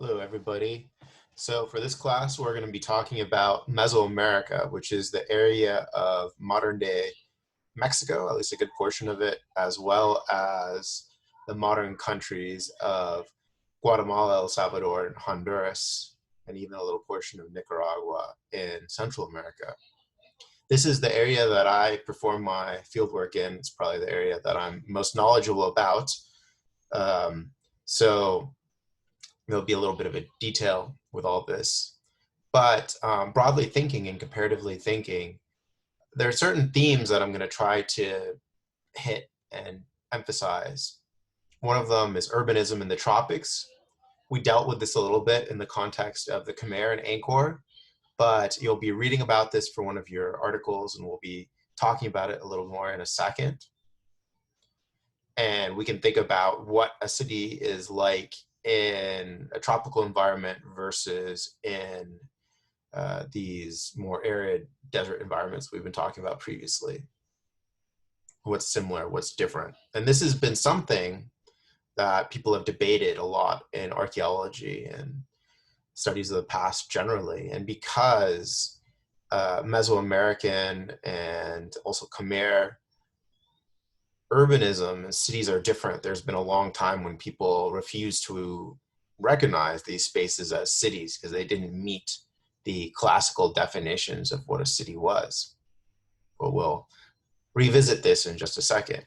Hello, everybody. So for this class, we're going to be talking about Mesoamerica, which is the area of modern-day Mexico, at least a good portion of it, as well as the modern countries of Guatemala, El Salvador, and Honduras, and even a little portion of Nicaragua in Central America. This is the area that I perform my fieldwork in. It's probably the area that I'm most knowledgeable about. Um, so there'll be a little bit of a detail with all this. But broadly thinking and comparatively thinking, there are certain themes that I'm going to try to hit and emphasize. One of them is urbanism in the tropics. We dealt with this a little bit in the context of the Khmer and Angkor, but you'll be reading about this for one of your articles, and we'll be talking about it a little more in a second. And we can think about what a city is like in a tropical environment versus in these more arid desert environments we've been talking about previously. What's similar, what's different. And this has been something that people have debated a lot in archaeology and studies of the past generally. And because Mesoamerican and also Khmer urbanism and cities are different, there's been a long time when people refused to recognize these spaces as cities because they didn't meet the classical definitions of what a city was. But we'll revisit this in just a second.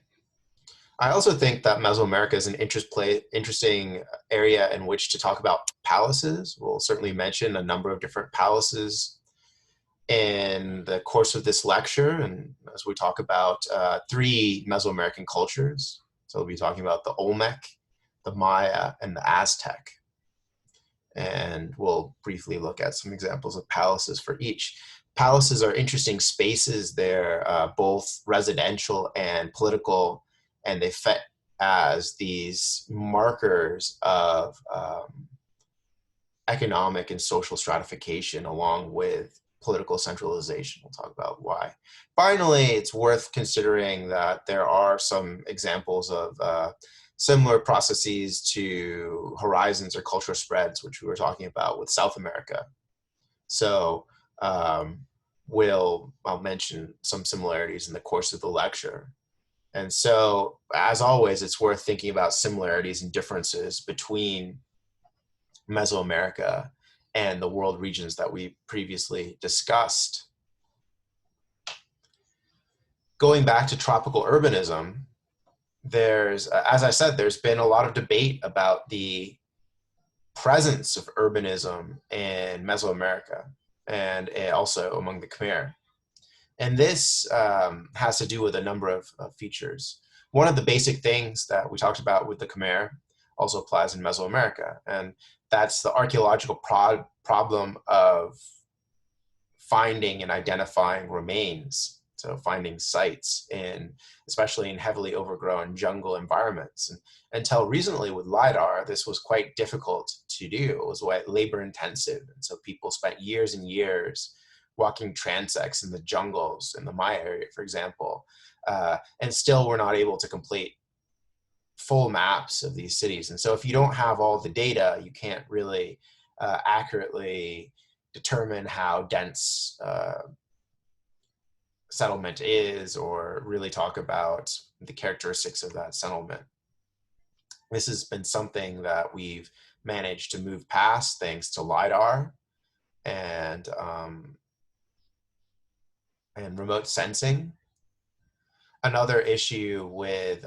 I also think that Mesoamerica is an interesting area in which to talk about palaces. We'll certainly mention a number of different palaces in the course of this lecture, and as we talk about three Mesoamerican cultures. So we'll be talking about the Olmec, the Maya, and the Aztec. And we'll briefly look at some examples of palaces for each. Palaces are interesting spaces. They're both residential and political, and they fit as these markers of economic and social stratification along with political centralization. We'll talk about why. Finally, it's worth considering that there are some examples of similar processes to horizons or cultural spreads, which we were talking about with South America. So I'll mention some similarities in the course of the lecture. And so, as always, it's worth thinking about similarities and differences between Mesoamerica and the world regions that we previously discussed. Going back to tropical urbanism, there's, as I said, there's been a lot of debate about the presence of urbanism in Mesoamerica and also among the Khmer. And this has to do with a number of features. One of the basic things that we talked about with the Khmer also applies in Mesoamerica, and that's the archaeological problem of finding and identifying remains. So finding sites especially in heavily overgrown jungle environments. And until recently with LiDAR, this was quite difficult to do. It was labor intensive. And so people spent years and years walking transects in the jungles in the Maya area, for example, and still were not able to complete full maps of these cities. And so if you don't have all the data, you can't really accurately determine how dense settlement is or really talk about the characteristics of that settlement. This has been something that we've managed to move past thanks to LiDAR and remote sensing. Another issue with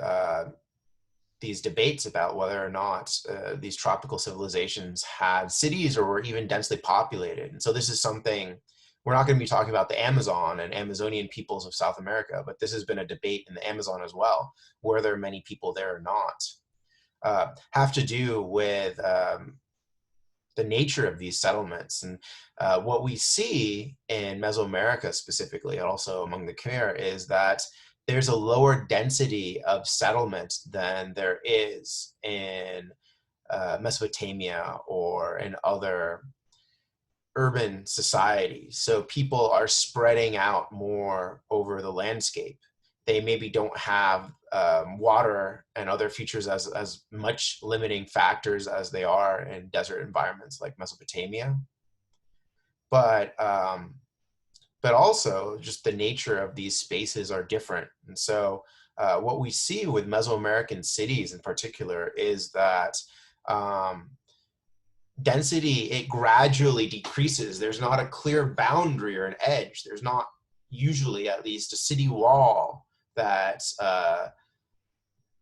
these debates about whether or not these tropical civilizations had cities or were even densely populated. And so this is something, we're not going to be talking about the Amazon and Amazonian peoples of South America, but this has been a debate in the Amazon as well. Were there many people there or not? Have to do with the nature of these settlements. And what we see in Mesoamerica specifically, and also among the Khmer, is that there's a lower density of settlement than there is in Mesopotamia or in other urban societies. So people are spreading out more over the landscape. They maybe don't have water and other features as much limiting factors as they are in desert environments like Mesopotamia. But also just the nature of these spaces are different. And so what we see with Mesoamerican cities in particular is that density, it gradually decreases. There's not a clear boundary or an edge. There's not usually, at least, a city wall that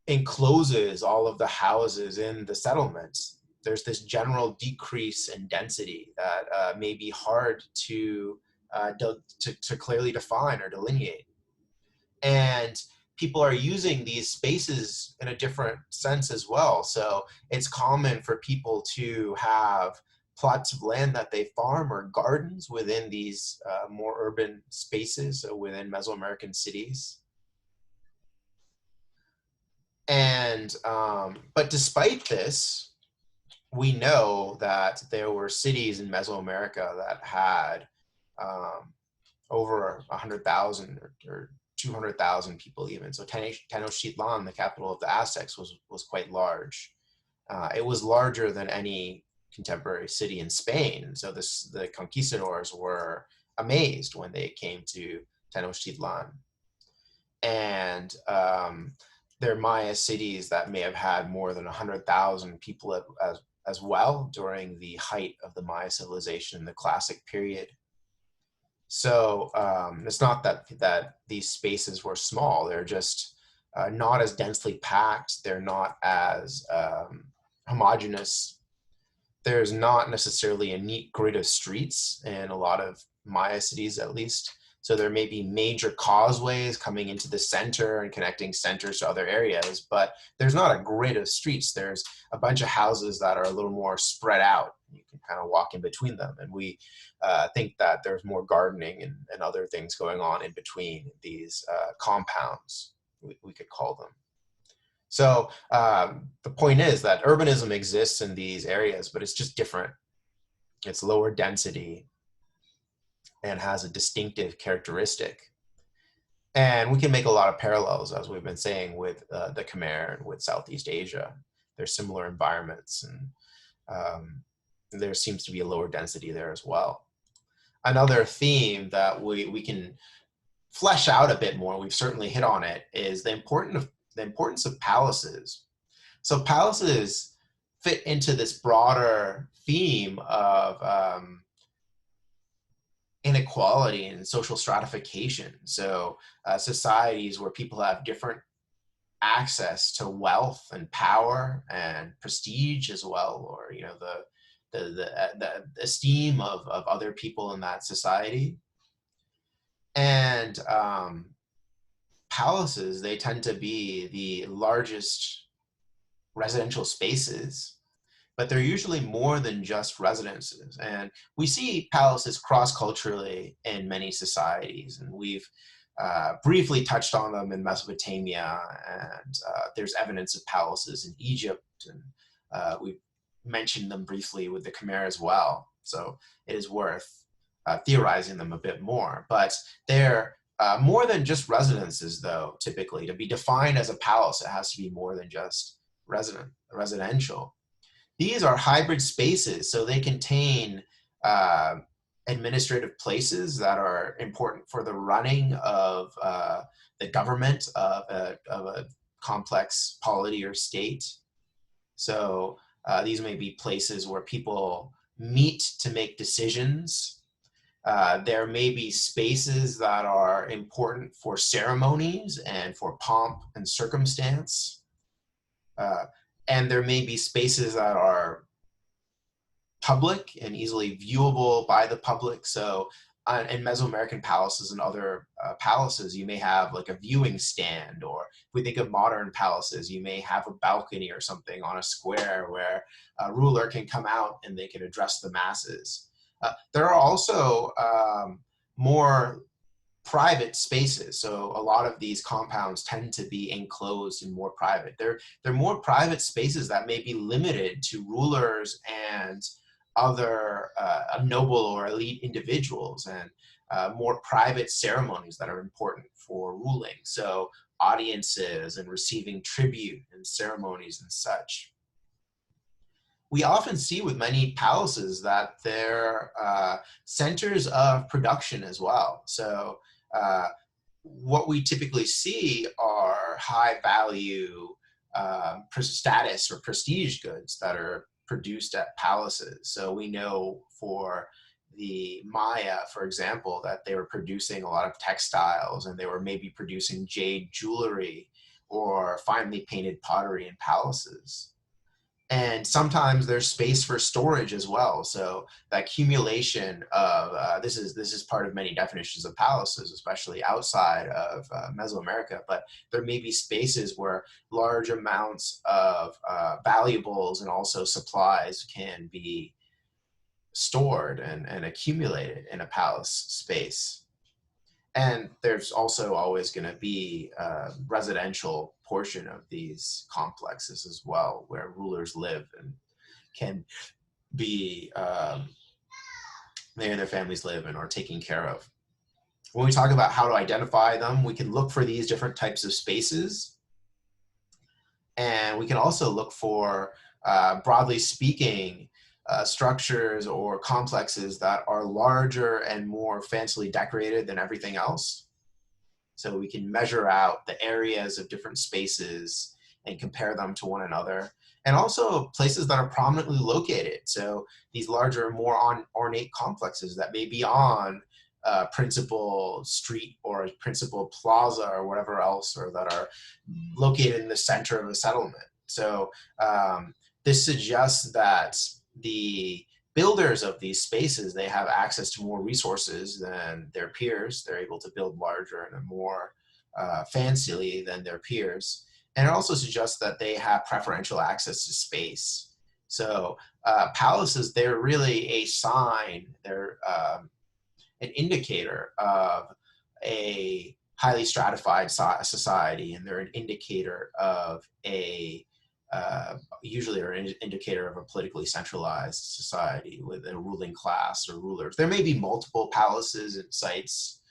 encloses all of the houses in the settlements. There's this general decrease in density that may be hard to clearly define or delineate. And people are using these spaces in a different sense as well. So it's common for people to have plots of land that they farm or gardens within these more urban spaces, so within Mesoamerican cities. And but despite this, we know that there were cities in Mesoamerica that had over 100,000 or 200,000 people even. So Tenochtitlan, the capital of the Aztecs, was quite large. It was larger than any contemporary city in Spain. So the conquistadors were amazed when they came to Tenochtitlan. And there are Maya cities that may have had more than 100,000 people as well during the height of the Maya civilization, the classic period. So it's not that these spaces were small. They're just not as densely packed. They're not as homogeneous. There's not necessarily a neat grid of streets in a lot of Maya cities, at least. So there may be major causeways coming into the center and connecting centers to other areas, but there's not a grid of streets. There's a bunch of houses that are a little more spread out. You can kind of walk in between them. And we think that there's more gardening and other things going on in between these compounds, we could call them. So the point is that urbanism exists in these areas, but it's just different. It's lower density and has a distinctive characteristic. And we can make a lot of parallels, as we've been saying, with the Khmer and with Southeast Asia. There's similar environments, and there seems to be a lower density there as well. Another theme that we can flesh out a bit more, we've certainly hit on it, is the importance of palaces. So palaces fit into this broader theme of inequality and social stratification. So societies where people have different access to wealth and power and prestige as well, or the esteem of other people in that society. And palaces, they tend to be the largest residential spaces, but they're usually more than just residences. And we see palaces cross-culturally in many societies, and we've briefly touched on them in Mesopotamia, and there's evidence of palaces in Egypt, and we've mentioned them briefly with the Khmer as well. So it is worth theorizing them a bit more. But they're more than just residences, though, typically. To be defined as a palace, it has to be more than just residential. These are hybrid spaces, so they contain administrative places that are important for the running of the government of a complex polity or state. So these may be places where people meet to make decisions. There may be spaces that are important for ceremonies and for pomp and circumstance. And there may be spaces that are public and easily viewable by the public. So in Mesoamerican palaces and other palaces, you may have like a viewing stand, or if we think of modern palaces, you may have a balcony or something on a square where a ruler can come out and they can address the masses. There are also more private spaces. So a lot of these compounds tend to be enclosed and more private. They're more private spaces that may be limited to rulers and other noble or elite individuals, and more private ceremonies that are important for ruling. So audiences and receiving tribute and ceremonies and such. We often see with many palaces that they're centers of production as well. So what we typically see are high value status or prestige goods that are produced at palaces. So we know for the Maya, for example, that they were producing a lot of textiles, and they were maybe producing jade jewelry or finely painted pottery in palaces. And sometimes there's space for storage as well. So the accumulation of this is part of many definitions of palaces, especially outside of Mesoamerica. But there may be spaces where large amounts of valuables and also supplies can be stored and accumulated in a palace space. And there's also always going to be a residential portion of these complexes as well, where rulers live and can be, they and their families live and are taken care of. When we talk about how to identify them, we can look for these different types of spaces. And we can also look for, broadly speaking, structures or complexes that are larger and more fancily decorated than everything else. So we can measure out the areas of different spaces and compare them to one another. And also places that are prominently located. So these larger, more ornate complexes that may be on principal street or principal plaza or whatever else, or that are located in the center of a settlement. So this suggests that the builders of these spaces, they have access to more resources than their peers. They're able to build larger and more fancily than their peers. And it also suggests that they have preferential access to space. So palaces, they're really a sign, they're an indicator of a highly stratified society, and they're an indicator of a usually are an indicator of a politically centralized society with a ruling class or rulers. There may be multiple palaces and sites.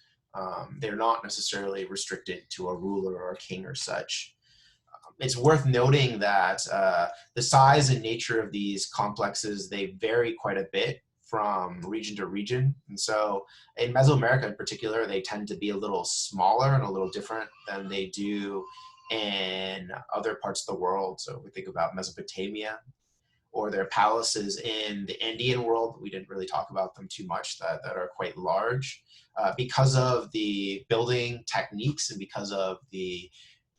They're not necessarily restricted to a ruler or a king or such. It's worth noting that the size and nature of these complexes, they vary quite a bit from region to region. And so in Mesoamerica in particular, they tend to be a little smaller and a little different than they do in other parts of the world. So we think about Mesopotamia, or their palaces in the Andean world. We didn't really talk about them too much, that are quite large. Because of the building techniques and because of the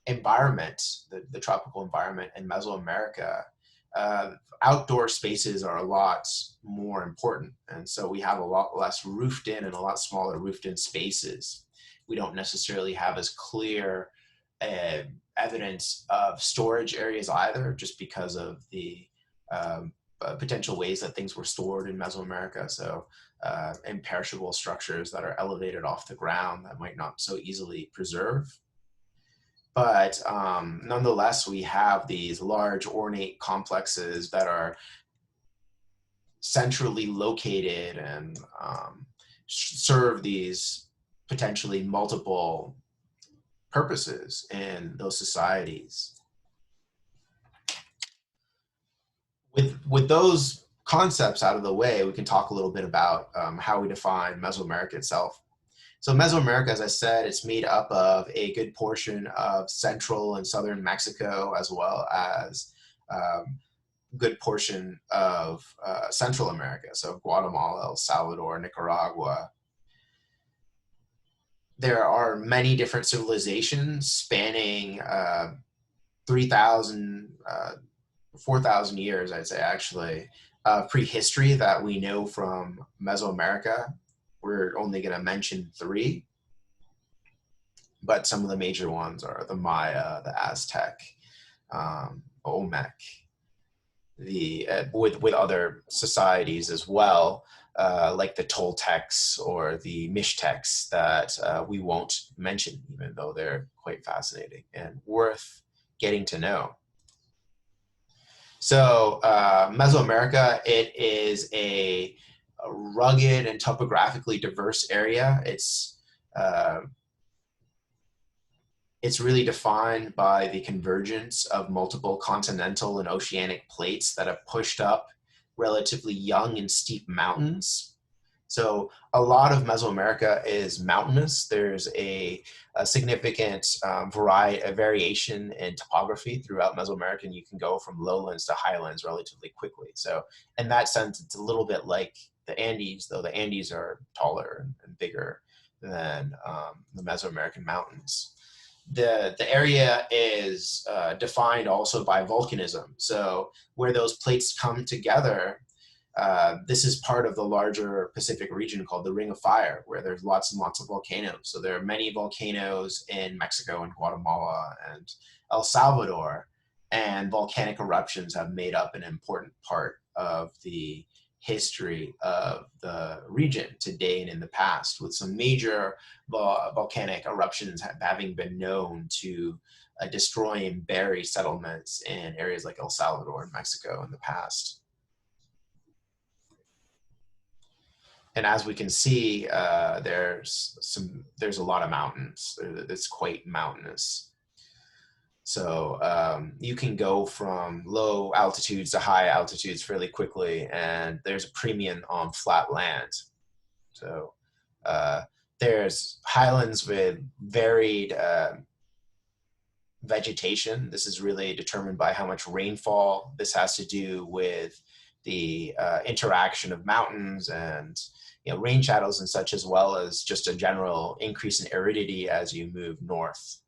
environment, the tropical environment in Mesoamerica, outdoor spaces are a lot more important. And so we have a lot less roofed in and a lot smaller roofed in spaces. We don't necessarily have as clear evidence of storage areas either, just because of the potential ways that things were stored in Mesoamerica. So imperishable structures that are elevated off the ground that might not so easily preserve. But nonetheless, we have these large ornate complexes that are centrally located and serve these potentially multiple purposes in those societies. With those concepts out of the way, we can talk a little bit about how we define Mesoamerica itself. So Mesoamerica, as I said, it's made up of a good portion of central and southern Mexico, as well as a good portion of Central America, so Guatemala, El Salvador, Nicaragua. There are many different civilizations spanning 3,000, 4,000 years, I'd say, actually, prehistory that we know from Mesoamerica. We're only going to mention 3, but some of the major ones are the Maya, the Aztec, Olmec, with other societies as well, like the Toltecs or the Mixtecs that we won't mention, even though they're quite fascinating and worth getting to know. So Mesoamerica, it is a rugged and topographically diverse area. It's It's really defined by the convergence of multiple continental and oceanic plates that have pushed up relatively young and steep mountains. So a lot of Mesoamerica is mountainous. There's a significant variation in topography throughout Mesoamerica, and you can go from lowlands to highlands relatively quickly. So in that sense, it's a little bit like the Andes, though the Andes are taller and bigger than the Mesoamerican mountains. The area is defined also by volcanism. So where those plates come together, this is part of the larger Pacific region called the Ring of Fire, where there's lots and lots of volcanoes. So there are many volcanoes in Mexico and Guatemala and El Salvador, and volcanic eruptions have made up an important part of the history of the region today and in the past, with some major volcanic eruptions having been known to destroy and bury settlements in areas like El Salvador and Mexico in the past. And as we can see, there's a lot of mountains. It's quite mountainous. So you can go from low altitudes to high altitudes fairly quickly, and there's a premium on flat land. So there's highlands with varied vegetation. This is really determined by how much rainfall. This has to do with the interaction of mountains and rain shadows and such, as well as just a general increase in aridity as you move north.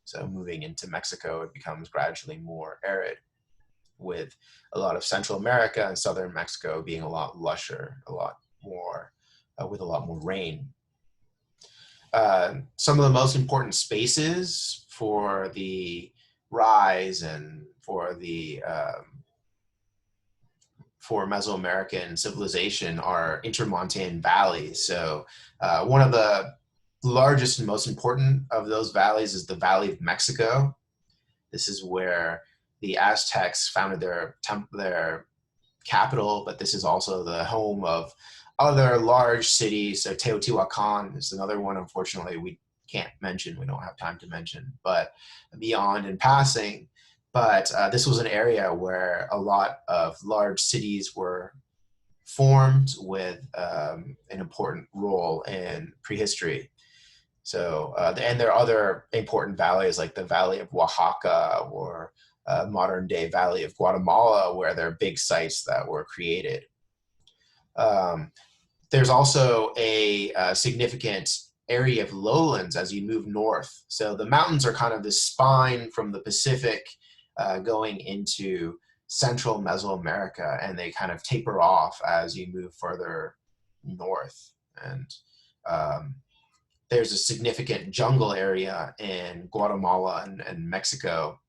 So moving into Mexico, it becomes gradually more arid, with a lot of Central America and Southern Mexico being a lot lusher, a lot more, with a lot more rain. Some of the most important spaces for the rise and for the for Mesoamerican civilization are intermontane valleys. So one of the largest and most important of those valleys is the Valley of Mexico. This is where the Aztecs founded their capital, but this is also the home of other large cities. So Teotihuacan is another one, unfortunately, we can't mention, we don't have time to mention, but beyond in passing. But this was an area where a lot of large cities were formed with an important role in prehistory. So, and there are other important valleys like the Valley of Oaxaca or modern day Valley of Guatemala, where there are big sites that were created. There's also a significant area of lowlands as you move north. So the mountains are kind of this spine from the Pacific going into central Mesoamerica, and they kind of taper off as you move further north. And there's a significant jungle area in Guatemala and Mexico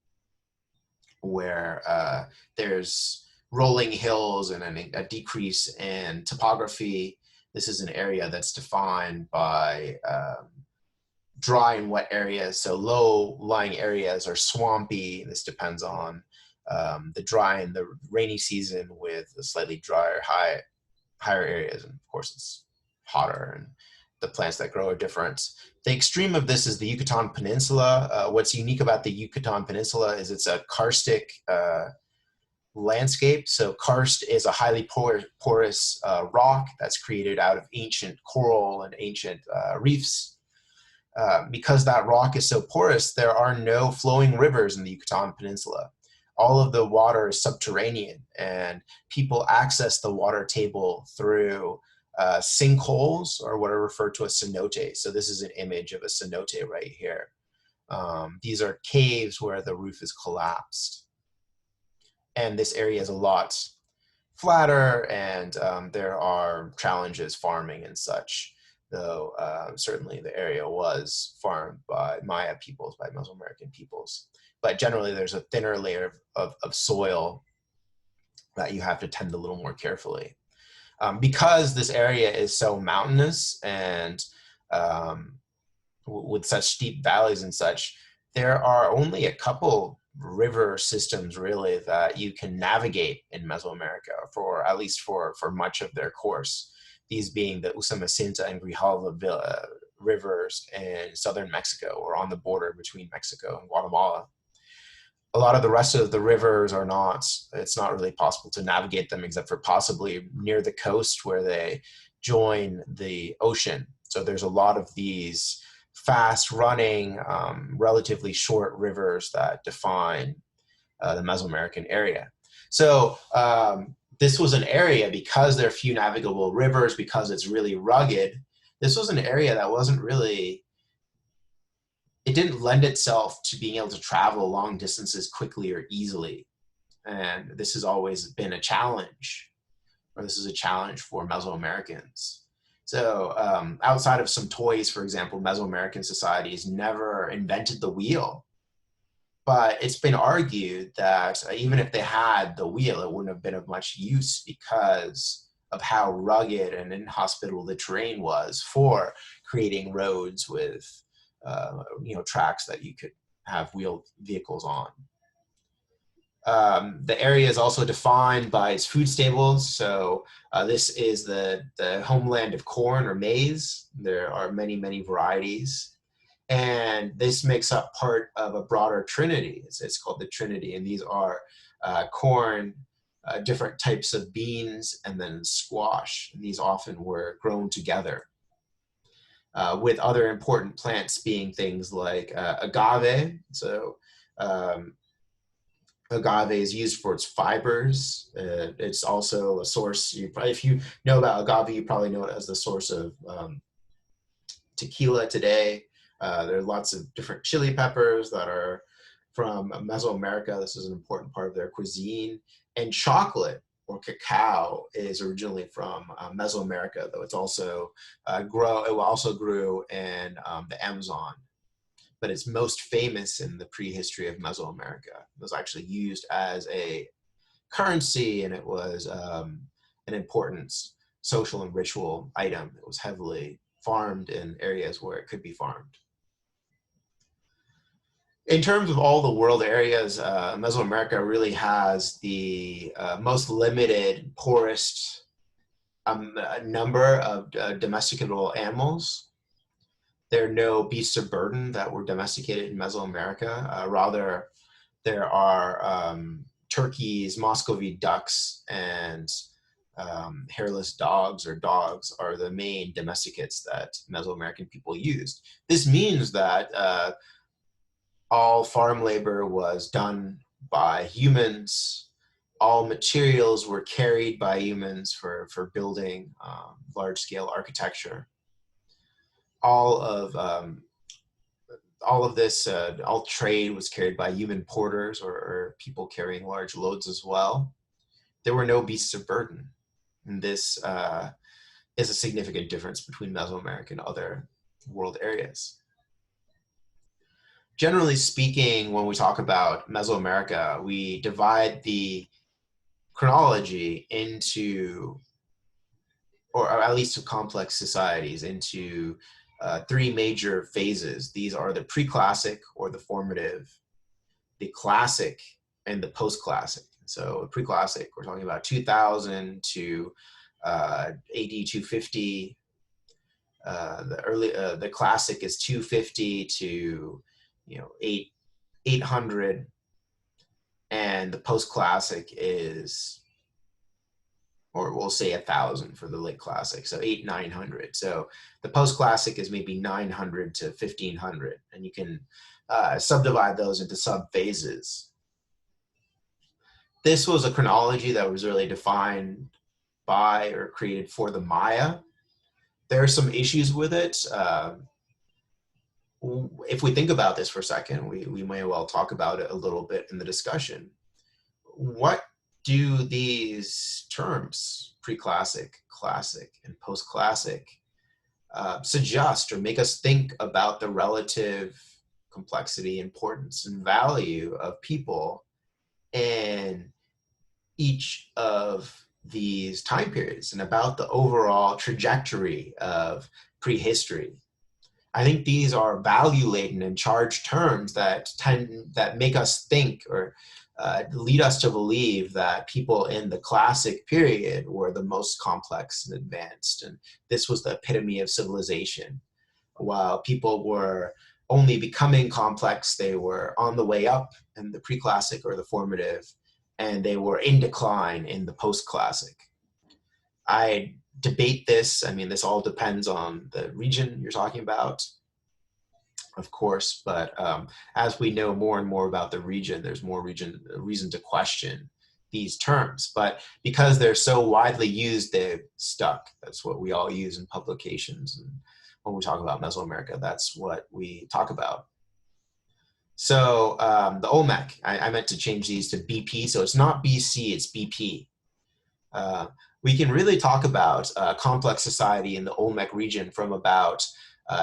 where there's rolling hills and a decrease in topography. This is an area that's defined by dry and wet areas. So low-lying areas are swampy. This depends on the dry and the rainy season, with the slightly drier, higher areas. And of course, it's hotter, and the plants that grow are different. The extreme of this is the Yucatan Peninsula. What's unique about the Yucatan Peninsula is it's a karstic landscape. So karst is a highly porous rock that's created out of ancient coral and ancient reefs. Because that rock is so porous, there are no flowing rivers in the Yucatan Peninsula. All of the water is subterranean, and people access the water table through sinkholes, or what are referred to as cenotes. So this is an image of a cenote right here. These are caves where the roof is collapsed. And this area is a lot flatter, and there are challenges farming and such, though certainly the area was farmed by Maya peoples, by Mesoamerican peoples. But generally there's a thinner layer of soil that you have to tend a little more carefully. Because this area is so mountainous and with such steep valleys and such, there are only a couple river systems really that you can navigate in Mesoamerica, for at least for much of their course. These being the Usumacinta and Grijalva rivers in southern Mexico or on the border between Mexico and Guatemala. A lot of the rest of the rivers are not, it's not really possible to navigate them except for possibly near the coast where they join the ocean. So there's a lot of these fast running, relatively short rivers that define the Mesoamerican area. So this was an area, because there are few navigable rivers, because it's really rugged, this was an area that wasn't really, it didn't lend itself to being able to travel long distances quickly or easily. And this has always been a challenge, or this is a challenge for Mesoamericans. So outside of some toys, for example, Mesoamerican societies never invented the wheel. But it's been argued that even if they had the wheel, it wouldn't have been of much use because of how rugged and inhospitable the terrain was for creating roads with tracks that you could have wheeled vehicles on. The area is also defined by its food staples. So this is the homeland of corn or maize. There are many, many varieties. And this makes up part of a broader trinity. It's called the Trinity. And these are corn, different types of beans, and then squash. And these often were grown together. With other important plants being things like agave. So agave is used for its fibers. It's also a source, if you know about agave, you probably know it as the source of tequila today. There are lots of different chili peppers that are from Mesoamerica. This is an important part of their cuisine. And chocolate, or cacao, is originally from Mesoamerica, though it's also grew in the Amazon. But it's most famous in the prehistory of Mesoamerica. It was actually used as a currency, and it was an important social and ritual item. It was heavily farmed in areas where it could be farmed. In terms of all the world areas, Mesoamerica really has the most limited, poorest number of domesticable animals. There are no beasts of burden that were domesticated in Mesoamerica. Rather, there are turkeys, Muscovy ducks, and hairless dogs, or dogs, are the main domesticates that Mesoamerican people used. This means that all farm labor was done by humans. All materials were carried by humans for building large-scale architecture. All of this, all trade was carried by human porters, or people carrying large loads as well. There were no beasts of burden. And this is a significant difference between Mesoamerica and other world areas. Generally speaking, when we talk about Mesoamerica, we divide the chronology into, or at least of complex societies, into three major phases. These are the pre-classic, or the formative, the classic, and the post-classic. So pre-classic, we're talking about 2000 to AD 250. The classic is 250 to 800, and the post-classic is, or we'll say 1,000 for the late classic, so 900. So the post-classic is maybe 900 to 1,500, and you can subdivide those into sub-phases. This was a chronology that was really defined by, or created for, the Maya. There are some issues with it. If we think about this for a second, we may well talk about it a little bit in the discussion. What do these terms, pre-classic, classic, and post-classic, suggest or make us think about the relative complexity, importance, and value of people in each of these time periods, and about the overall trajectory of prehistory? I think these are value-laden and charged terms that make us think, or lead us to believe that people in the classic period were the most complex and advanced, and this was the epitome of civilization. while people were only becoming complex, they were on the way up in the pre-classic or the formative, and they were in decline in the post-classic. I debate this. I mean, this all depends on the region you're talking about, of course, but as we know more and more about the region, there's more reason to question these terms. But because they're so widely used, they've stuck. That's what we all use in publications. And when we talk about Mesoamerica, that's what we talk about. So the Olmec, I meant to change these to BP. So it's not BC, it's BP. We can really talk about complex society in the Olmec region from about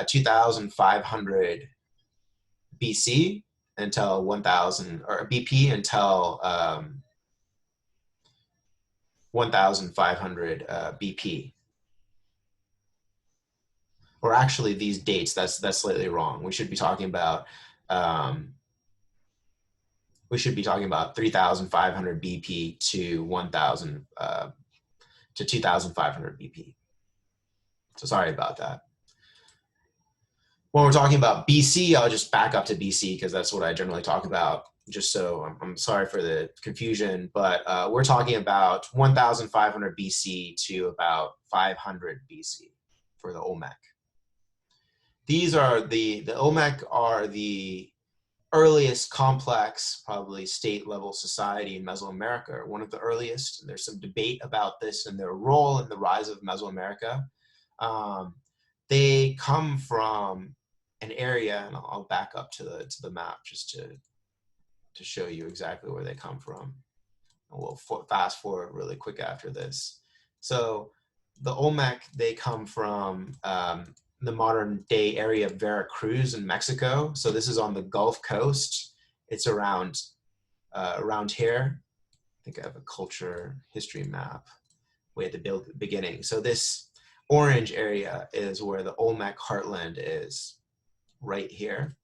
2,500 BC until 1,000, or BP until 1,500 BP. Or actually, these dates, that's slightly wrong. We should be talking about 3,500 BP to 1,000 to 2,500 BP. So sorry about that. When we're talking about BC, I'll just back up to BC because that's what I generally talk about. Just so I'm sorry for the confusion, but we're talking about 1,500 BC to about 500 BC for the Olmec. These are the Olmec are the earliest complex, probably state-level society in Mesoamerica, or one of the earliest. And there's some debate about this and their role in the rise of Mesoamerica. They come from an area, and I'll back up to the map just to show you exactly where they come from. And we'll fast forward really quick after this. So the Olmec, they come from the modern day area of Veracruz in Mexico. So this is on the Gulf Coast. It's around here. I think I have a culture history map way at the beginning. So this orange area is where the Olmec heartland is, right here.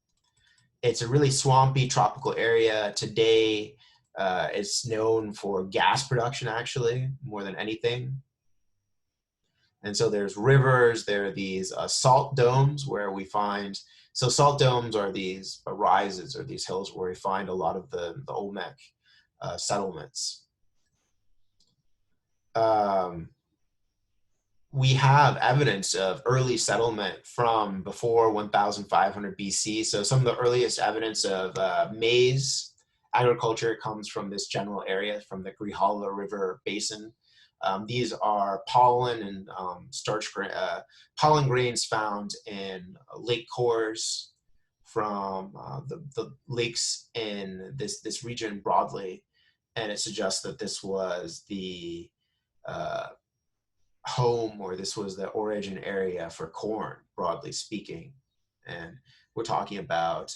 It's a really swampy tropical area. Today, it's known for gas production, actually, more than anything. And so there's rivers, there are these salt domes where we find, so salt domes are these rises or these hills where we find a lot of the Olmec settlements. We have evidence of early settlement from before 1,500 BC. So some of the earliest evidence of maize agriculture comes from this general area, from the Grijalva River Basin. These are pollen and pollen grains found in lake cores from the lakes in this region broadly. And it suggests that this was the home, or this was the origin area for corn, broadly speaking. And we're talking about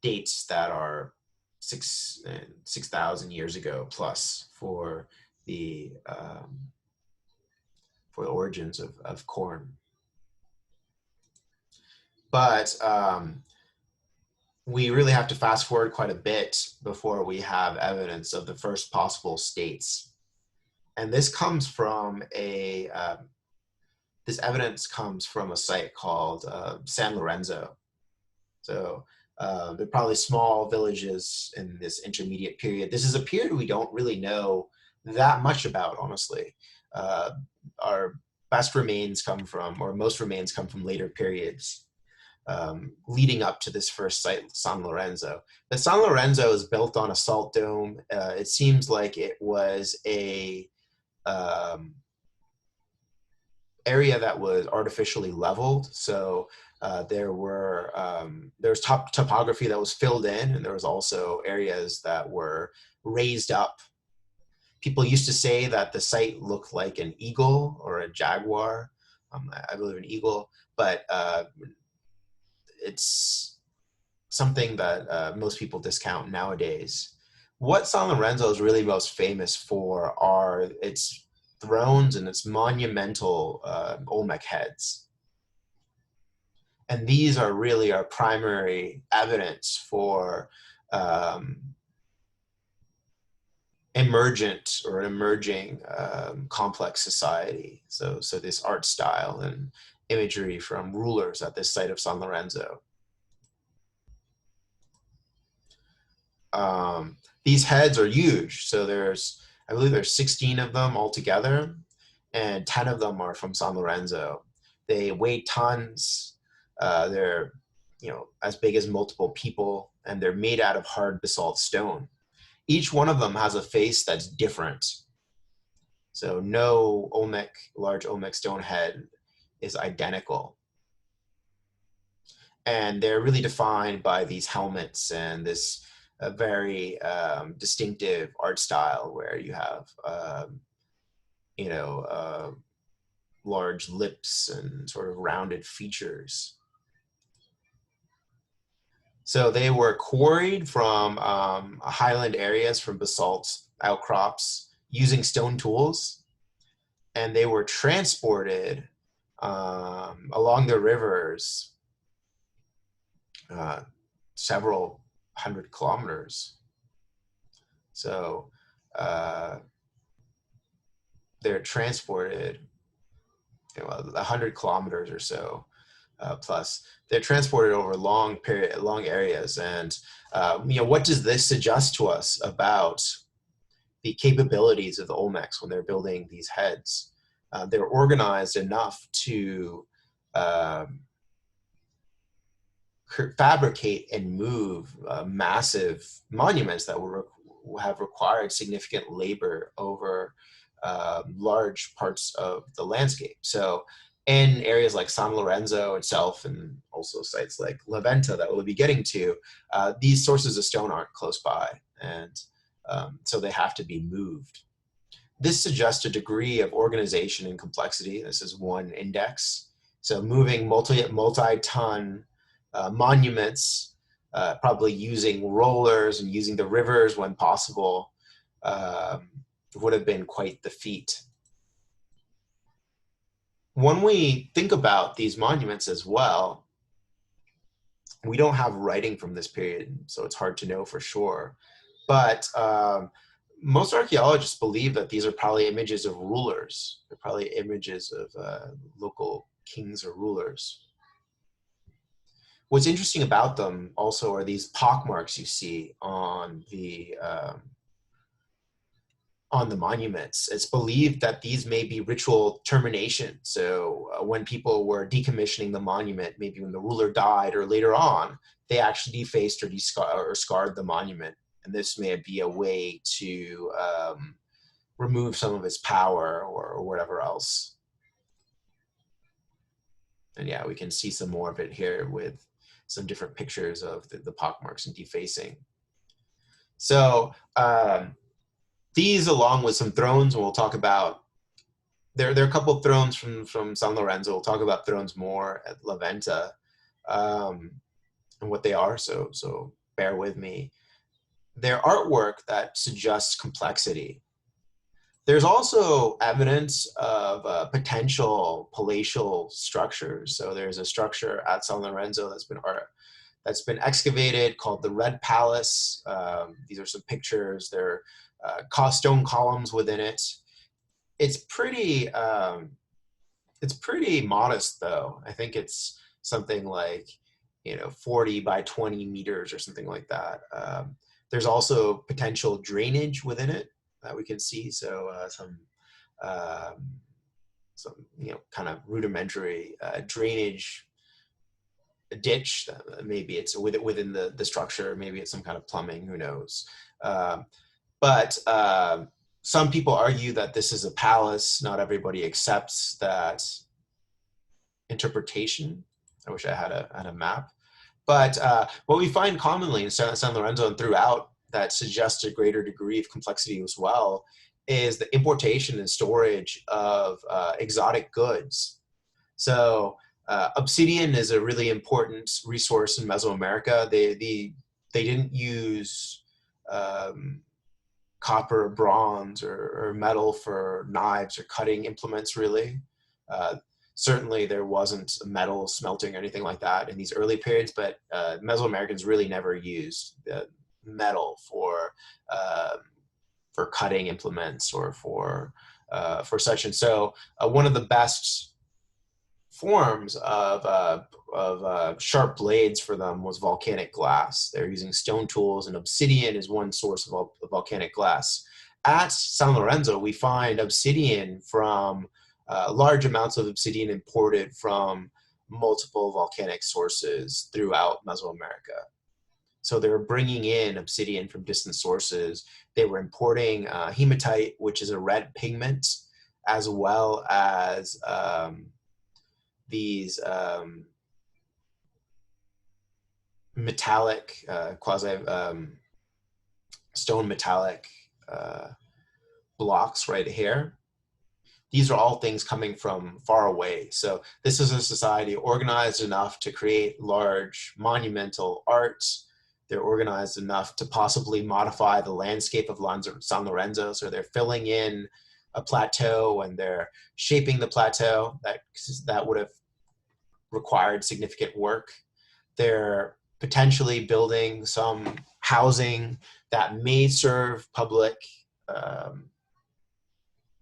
dates that are 6,000 years ago plus for the origins of corn. But we really have to fast forward quite a bit before we have evidence of the first possible states. And this comes from this evidence comes from a site called San Lorenzo. So they're probably small villages in this intermediate period. This is a period we don't really know that much about, honestly. Our best remains come from, or most remains come from later periods leading up to this first site, San Lorenzo. But San Lorenzo is built on a salt dome. It seems like it was a area that was artificially leveled. So there was topography that was filled in, and there was also areas that were raised up. People used to say that the site looked like an eagle or a jaguar. I believe an eagle, but it's something that most people discount nowadays. What San Lorenzo is really most famous for are its thrones and its monumental Olmec heads. And these are really our primary evidence for emergent or emerging complex society. So this art style imagery from rulers at this site of San Lorenzo. These heads are huge. So I believe there's 16 of them altogether, and 10 of them are from San Lorenzo. They weigh tons. They're, as big as multiple people, and they're made out of hard basalt stone. Each one of them has a face that's different. So no large Olmec stone head is identical. And they're really defined by these helmets and this very distinctive art style where you have, large lips and sort of rounded features. So they were quarried from highland areas, from basalt outcrops, using stone tools, and they were transported along the rivers several hundred kilometers. So they're transported 100 kilometers or so plus. They're transported over long areas. And what does this suggest to us about the capabilities of the Olmecs when they're building these heads? They're organized enough to fabricate and move massive monuments that will have required significant labor over large parts of the landscape. So in areas like San Lorenzo itself, and also sites like La Venta that we'll be getting to, these sources of stone aren't close by, and so they have to be moved. This suggests a degree of organization and complexity. This is one index. So moving multi-ton monuments, probably using rollers and using the rivers when possible, would have been quite the feat. When we think about these monuments as well, we don't have writing from this period, so it's hard to know for sure. But most archaeologists believe that these are probably images of rulers. They're probably images of local kings or rulers. What's interesting about them also are these pockmarks you see on the monuments. It's believed that these may be ritual termination. So when people were decommissioning the monument, maybe when the ruler died or later on, they actually defaced or scarred the monument. And this may be a way to remove some of its power or whatever else. And yeah, we can see some more of it here with some different pictures of the pockmarks and defacing. So these, along with some thrones, and we'll talk about, there are a couple of thrones from San Lorenzo. We'll talk about thrones more at La Venta and what they are, so bear with me. They're artwork that suggests complexity. There's also evidence of potential palatial structures. So there's a structure at San Lorenzo that's been excavated called the Red Palace. These are some pictures. There are stone columns within it. It's pretty modest, though. I think it's something like 40 by 20 meters or something like that. There's also potential drainage within it that we can see. So some kind of rudimentary drainage ditch. Maybe it's within the structure. Maybe it's some kind of plumbing. Who knows? But some people argue that this is a palace. Not everybody accepts that interpretation. I wish I had a map. But what we find commonly in San Lorenzo and throughout that suggests a greater degree of complexity as well is the importation and storage of exotic goods. So obsidian is a really important resource in Mesoamerica. They didn't use copper, bronze, or metal for knives or cutting implements, really. Certainly there wasn't metal smelting or anything like that in these early periods, but Mesoamericans really never used metal for cutting implements or for such. And so one of the best forms of sharp blades for them was volcanic glass. They're using stone tools, and obsidian is one source of volcanic glass. At San Lorenzo, we find obsidian from large amounts of obsidian imported from multiple volcanic sources throughout Mesoamerica. So they were bringing in obsidian from distant sources. They were importing hematite, which is a red pigment, as well as these metallic, quasi stone metallic blocks right here. These are all things coming from far away. So this is a society organized enough to create large monumental art. They're organized enough to possibly modify the landscape of San Lorenzo. So they're filling in a plateau and they're shaping the plateau that would have required significant work. They're potentially building some housing that may serve public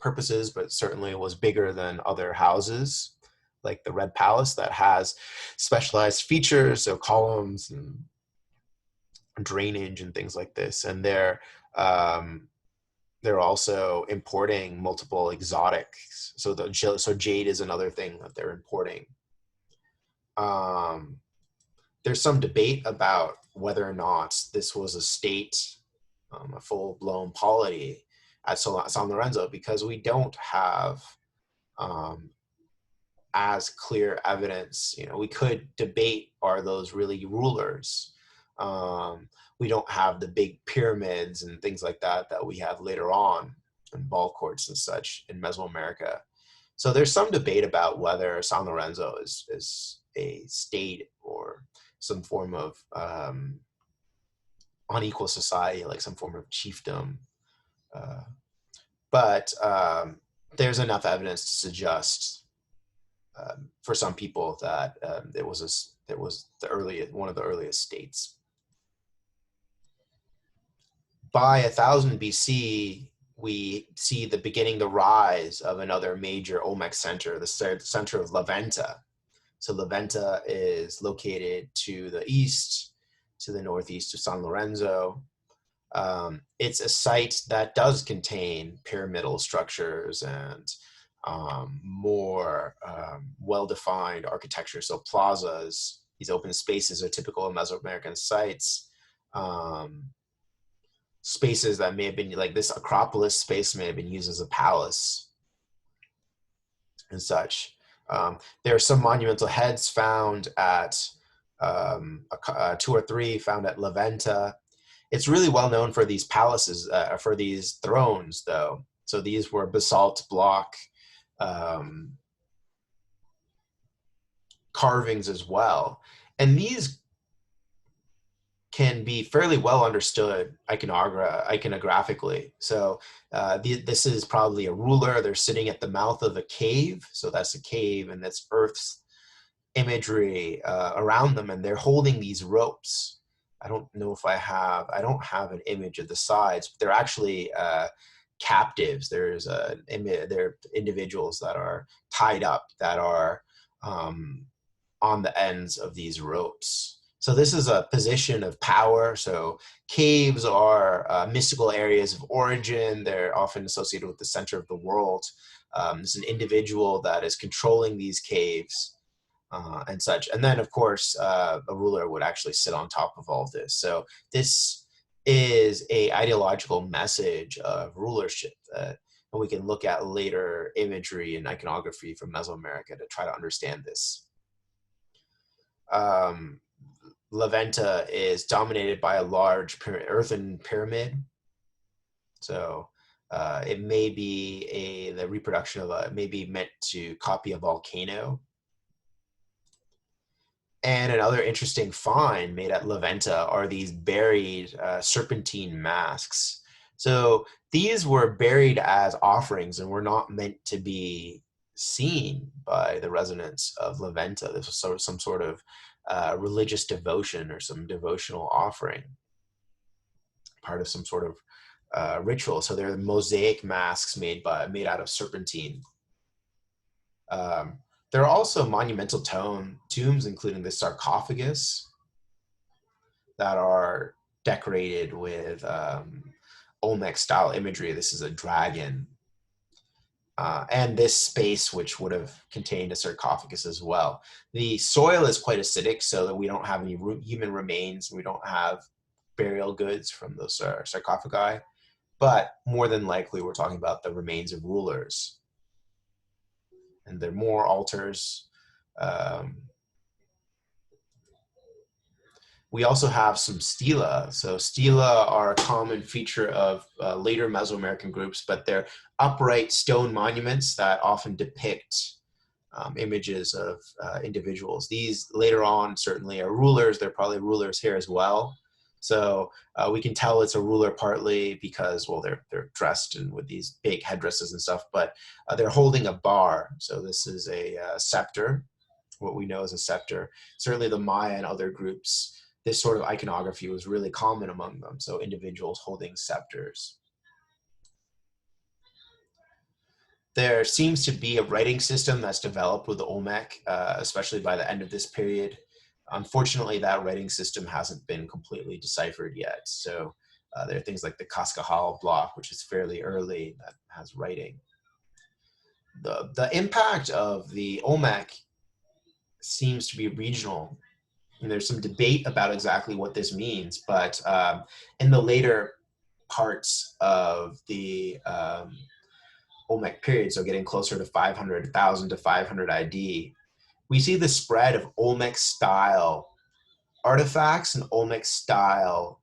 purposes, but certainly was bigger than other houses, like the Red Palace that has specialized features, so columns and drainage and things like this. And they're also importing multiple exotics. So jade is another thing that they're importing. There's some debate about whether or not this was a state, a full-blown polity at San Lorenzo, because we don't have as clear evidence. You know, we could debate, are those really rulers? We don't have the big pyramids and things like that that we have later on, and ball courts and such in Mesoamerica. So there's some debate about whether San Lorenzo is a state or some form of unequal society, like some form of chiefdom. But there's enough evidence to suggest for some people that it was one of the earliest states. By 1000 BC, we see the rise of another major Olmec center, the center of La Venta. So La Venta is located to the east, to the northeast of San Lorenzo. It's a site that does contain pyramidal structures and more well-defined architecture. So plazas, these open spaces, are typical of Mesoamerican sites. Spaces that may have been, like this Acropolis space may have been used as a palace and such. There are some monumental heads found at 2 or 3 found at La Venta. It's really well known for these palaces, for these thrones, though. So these were basalt block carvings as well. And these can be fairly well understood iconographically. So this is probably a ruler. They're sitting at the mouth of a cave. So that's a cave, and that's Earth's imagery around them, and they're holding these ropes. I don't know if I don't have an image of the sides, but they're actually captives. They're individuals that are tied up, that are on the ends of these ropes. So this is a position of power. So caves are mystical areas of origin. They're often associated with the center of the world. There's an individual that is controlling these caves and such. And then, of course, a ruler would actually sit on top of all this. So this is a ideological message of rulership that, and we can look at later imagery and iconography from Mesoamerica to try to understand this. La Venta is dominated by a large earthen pyramid. So it may be the reproduction of it may be meant to copy a volcano. And another interesting find made at La Venta are these buried serpentine masks. So these were buried as offerings and were not meant to be seen by the residents of La Venta. This was some sort of religious devotion or some devotional offering, part of some sort of ritual. So they're mosaic masks made out of serpentine. There are also monumental tombs, including the sarcophagus, that are decorated with Olmec style imagery. This is a dragon. And this space, which would have contained a sarcophagus as well. The soil is quite acidic, so that we don't have any human remains. We don't have burial goods from those sarcophagi, but more than likely we're talking about the remains of rulers. And there are more altars. We also have some stela. So stela are a common feature of later Mesoamerican groups, but they're upright stone monuments that often depict images of individuals. These later on certainly are rulers. They're probably rulers here as well. So we can tell it's a ruler partly because, well, they're dressed in with these big headdresses and stuff, but they're holding a bar. So this is a scepter, what we know as a scepter. Certainly the Maya and other groups, this sort of iconography was really common among them. So individuals holding scepters. There seems to be a writing system that's developed with the Olmec, especially by the end of this period. Unfortunately, that writing system hasn't been completely deciphered yet. So there are things like the Cascajal block, which is fairly early, that has writing. The impact of the Olmec seems to be regional. And there's some debate about exactly what this means, but in the later parts of the Olmec period, so getting closer to 500,000 to 500 ID, we see the spread of Olmec style artifacts and Olmec style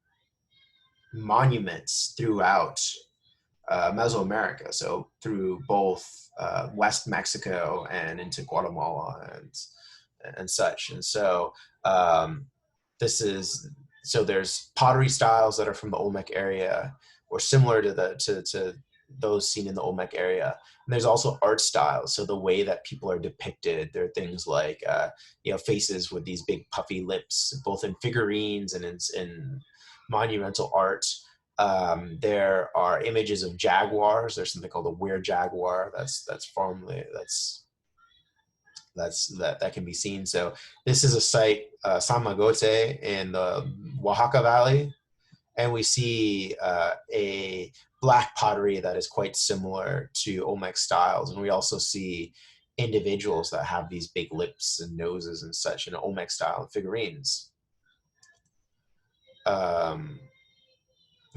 monuments throughout Mesoamerica. So through both West Mexico and into Guatemala and such. And so there's pottery styles that are from the Olmec area or similar to those seen in the Olmec area. And there's also art styles. So the way that people are depicted, there are things like, faces with these big puffy lips, both in figurines and in monumental art. There are images of jaguars. There's something called a were-jaguar that can be seen. So this is a site, San Magote in the Oaxaca Valley. And we see a black pottery that is quite similar to Olmec styles. And we also see individuals that have these big lips and noses and such in Olmec style figurines.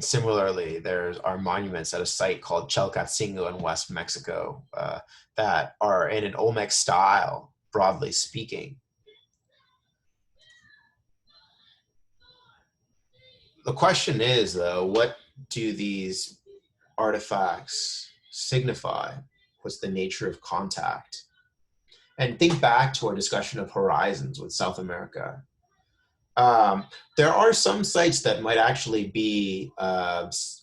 Similarly, there are monuments at a site called Chalcatzingo in West Mexico that are in an Olmec style, broadly speaking. The question is, though, what do these artifacts signify? What's the nature of contact? And think back to our discussion of horizons with South America. There are some sites that might actually be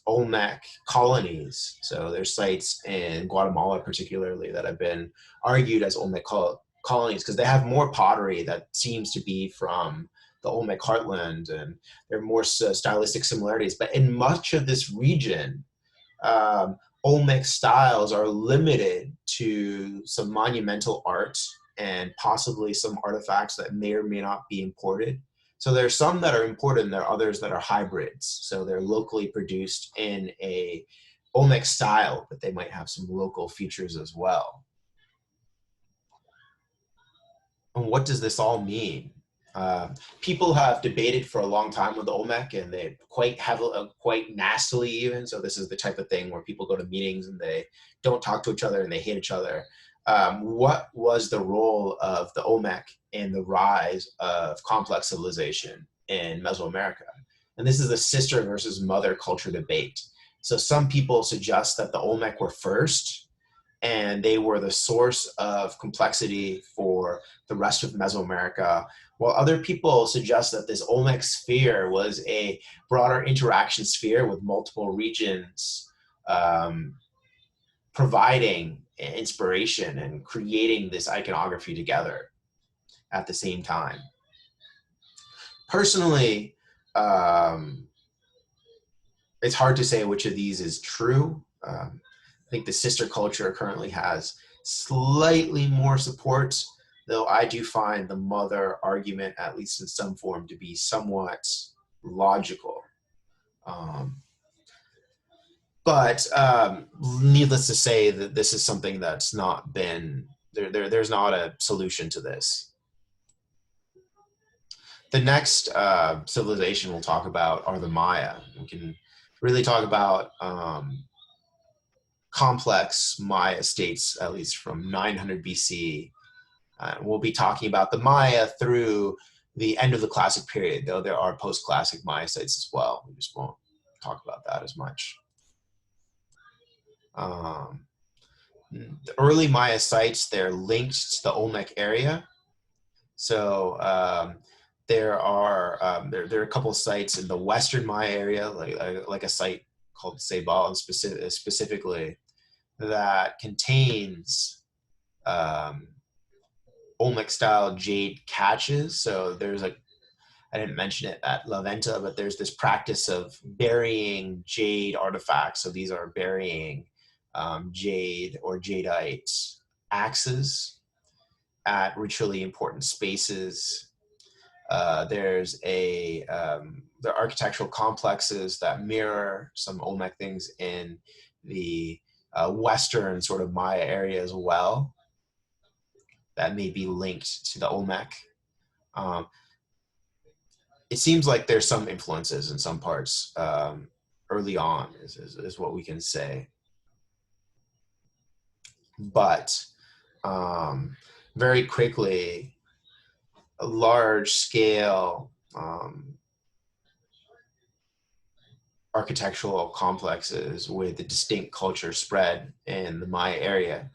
Olmec colonies. So there's sites in Guatemala particularly that have been argued as Olmec colonies because they have more pottery that seems to be from the Olmec heartland, and there are more stylistic similarities. But in much of this region, Olmec styles are limited to some monumental art and possibly some artifacts that may or may not be imported. So there are some that are imported and there are others that are hybrids. So they're locally produced in a Olmec style, but they might have some local features as well. And what does this all mean? People have debated for a long time with the Olmec, and they quite nastily even. So this is the type of thing where people go to meetings and they don't talk to each other and they hate each other. What was the role of the Olmec in the rise of complex civilization in Mesoamerica? And this is the sister versus mother culture debate. So some people suggest that the Olmec were first, and they were the source of complexity for the rest of Mesoamerica, while other people suggest that this Olmec sphere was a broader interaction sphere with multiple regions providing inspiration and creating this iconography together at the same time. Personally, it's hard to say which of these is true. I think the sister culture currently has slightly more support though I do find the mother argument, at least in some form, to be somewhat logical. Um, but needless to say, that this is something that's not been there's not a solution to this. The next civilization we'll talk about are the Maya. We can really talk about complex Maya states, at least from 900 BC. We'll be talking about the Maya through the end of the classic period, though there are post-classic Maya sites as well. We just won't talk about that as much. Um, the early Maya sites, they're linked to the Olmec area. So there are a couple of sites in the Western Maya area, like a site called Ceibal specifically, that contains Olmec style jade caches. So I didn't mention it at La Venta, but there's this practice of burying jade artifacts. So these are burying jade or jadeite axes at ritually important spaces. There are architectural complexes that mirror some Olmec things in the Western sort of Maya area as well, that may be linked to the Olmec. Um, it seems like there's some influences in some parts early on, is what we can say. But very quickly, a large scale architectural complexes with a distinct culture spread in the Maya area.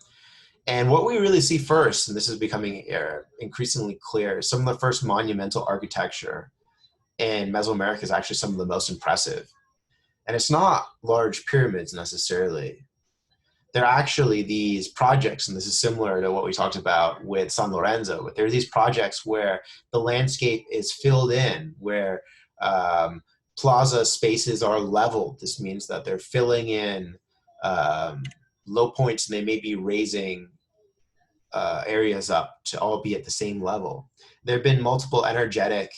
And what we really see first, and this is becoming increasingly clear, some of the first monumental architecture in Mesoamerica is actually some of the most impressive. And it's not large pyramids necessarily. They're actually these projects, and this is similar to what we talked about with San Lorenzo, but there are these projects where the landscape is filled in, where plaza spaces are leveled. This means that they're filling in low points, and they may be raising areas up to all be at the same level. There have been multiple energetic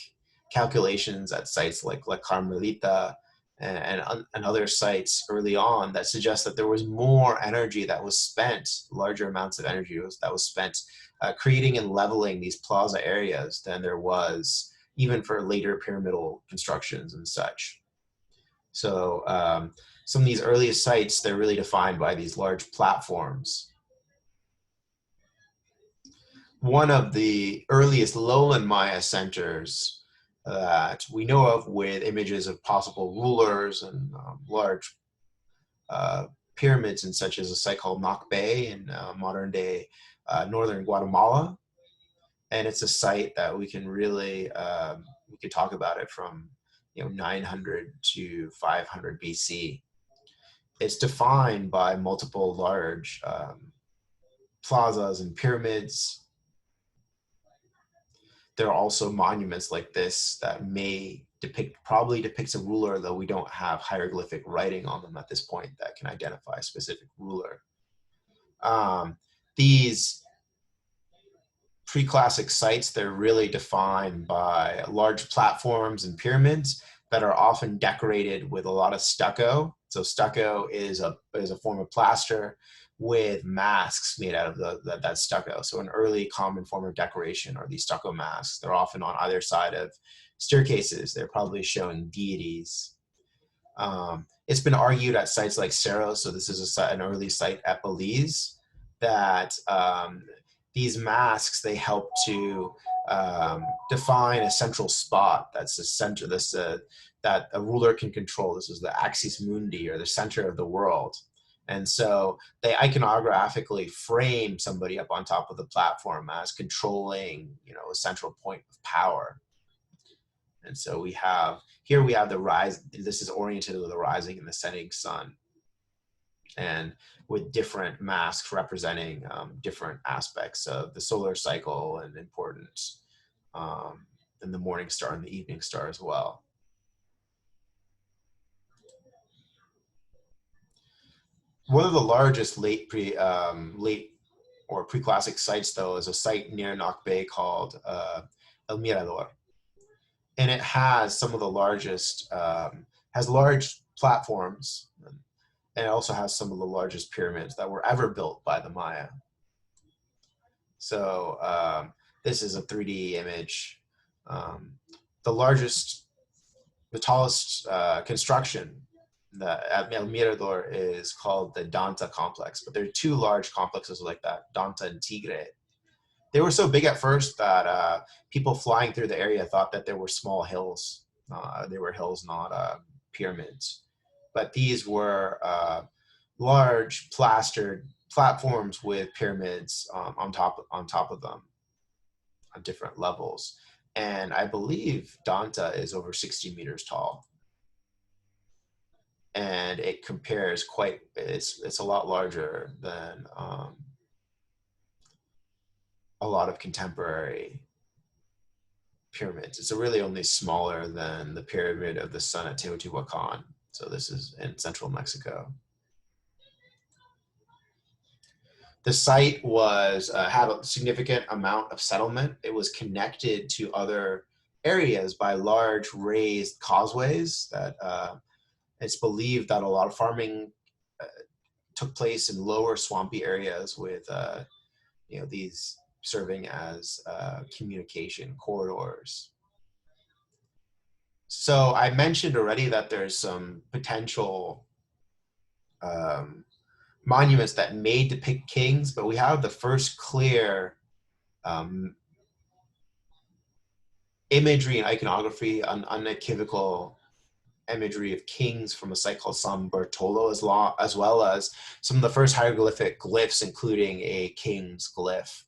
calculations at sites like La Carmelita and other sites early on that suggest that there was more energy that was spent, larger amounts of energy that was spent creating and leveling these plaza areas than there was even for later pyramidal constructions and such. So some of these earliest sites, they're really defined by these large platforms. One of the earliest lowland Maya centers that we know of, with images of possible rulers and large pyramids and such, as a site called Nakbe in modern day northern Guatemala. And it's a site that we can really, we could talk about it from 900 to 500 BC. It's defined by multiple large plazas and pyramids. There are also monuments like this that may probably depicts a ruler, though we don't have hieroglyphic writing on them at this point that can identify a specific ruler. These pre-classic sites, they're really defined by large platforms and pyramids that are often decorated with a lot of stucco. So stucco is a form of plaster with masks made out of that stucco. So an early common form of decoration are these stucco masks. They're often on either side of staircases. They're probably showing deities. It's been argued at sites like Cerro, so this is an early site at Belize, that these masks, they help to define a central spot. That's the center, that a ruler can control. This is the axis mundi, or the center of the world. And so they iconographically frame somebody up on top of the platform as controlling, a central point of power. And so we have the rise. This is oriented to the rising and the setting sun, and with different masks representing different aspects of the solar cycle and importance, and the morning star and the evening star as well. One of the largest late or pre-classic sites, though, is a site near Knock Bay called El Mirador. And it has some of the largest, has large platforms, and it also has some of the largest pyramids that were ever built by the Maya. So this is a 3D image. The largest, the tallest construction at El Mirador is called the Danta complex, but there are two large complexes like that, Danta and Tigre. They were so big at first that people flying through the area thought that there were small hills. They were hills, not pyramids. But these were large plastered platforms with pyramids on top of them on different levels. And I believe Danta is over 60 meters tall. And it compares quite, it's a lot larger than a lot of contemporary pyramids. It's really only smaller than the Pyramid of the Sun at Teotihuacan. So this is in central Mexico. The site was had a significant amount of settlement. It was connected to other areas by large raised causeways that it's believed that a lot of farming took place in lower swampy areas with these serving as communication corridors. So I mentioned already that there's some potential monuments that may depict kings, but we have the first clear imagery and iconography, unequivocal imagery of kings from a site called San Bartolo, as well as some of the first hieroglyphic glyphs, including a king's glyph.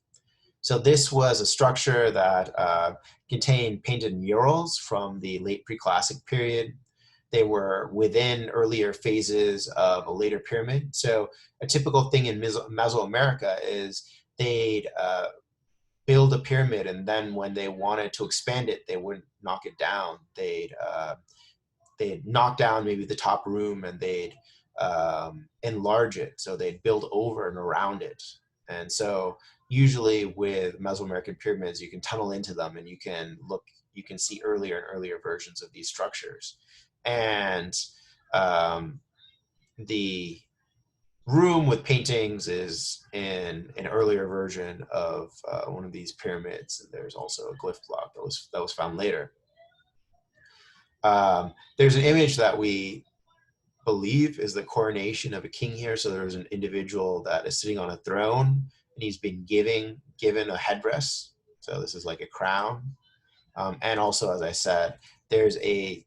So this was a structure that contained painted murals from the late pre-classic period. They were within earlier phases of a later pyramid. So a typical thing in Mesoamerica is they'd build a pyramid, and then when they wanted to expand it, they wouldn't knock it down. They'd knock down maybe the top room, and they'd enlarge it. So they'd build over and around it. And so usually with Mesoamerican pyramids, you can tunnel into them and you can see earlier and earlier versions of these structures. And the room with paintings is in an earlier version of one of these pyramids. And there's also a glyph block that was found later. There's an image that we believe is the coronation of a king here. So there's an individual that is sitting on a throne, and he's been given a headdress. So this is like a crown. And also, as I said, there's a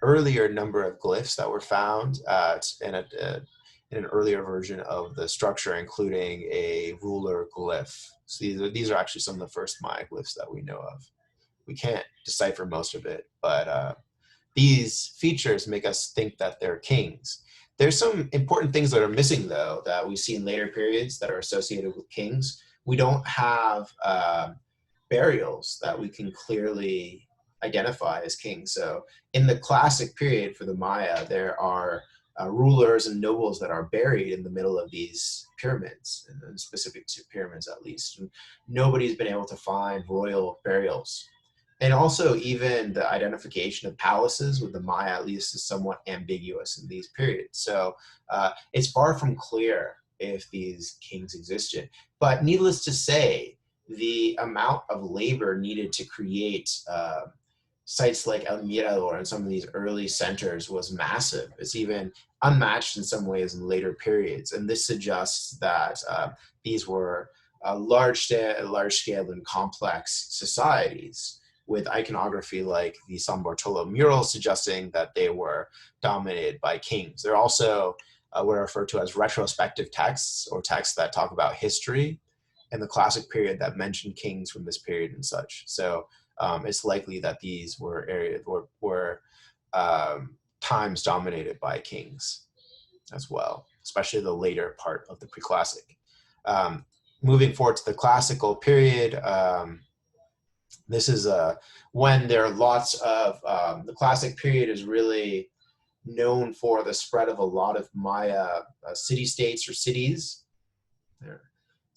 earlier number of glyphs that were found in an earlier version of the structure, including a ruler glyph. So these are actually some of the first Maya glyphs that we know of. We can't decipher most of it, but these features make us think that they're kings. There's some important things that are missing, though, that we see in later periods that are associated with kings. We don't have burials that we can clearly identify as kings. So in the classic period for the Maya, there are rulers and nobles that are buried in the middle of these pyramids, and specific to pyramids at least. And nobody's been able to find royal burials. And also even the identification of palaces with the Maya at least is somewhat ambiguous in these periods. So it's far from clear if these kings existed. But needless to say, the amount of labor needed to create sites like El Mirador and some of these early centers was massive. It's even unmatched in some ways in later periods. And this suggests that these were large scale and complex societies, with iconography like the San Bartolo murals suggesting that they were dominated by kings. They're also what are referred to as retrospective texts, or texts that talk about history in the classic period that mention kings from this period and such. So it's likely that these were times dominated by kings as well, especially the later part of the pre-classic. Moving forward to the classical period, this is when there are lots of, the classic period is really known for the spread of a lot of Maya city-states or cities.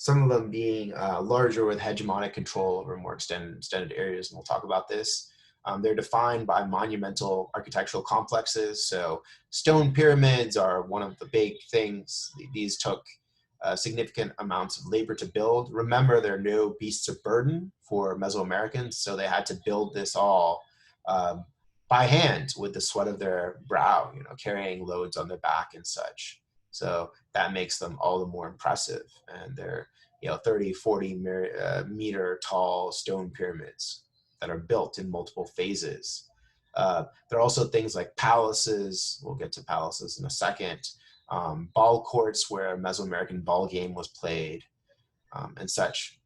some of them being larger with hegemonic control over more extended areas, and we'll talk about this. They're defined by monumental architectural complexes. So stone pyramids are one of the big things. These took significant amounts of labor to build. Remember, there are no beasts of burden for Mesoamericans, so they had to build this all by hand with the sweat of their brow, carrying loads on their back and such. So that makes them all the more impressive. And they're 30, 40 meter tall stone pyramids that are built in multiple phases. There are also things like palaces. We'll get to palaces in a second. Ball courts where Mesoamerican ball game was played, and such.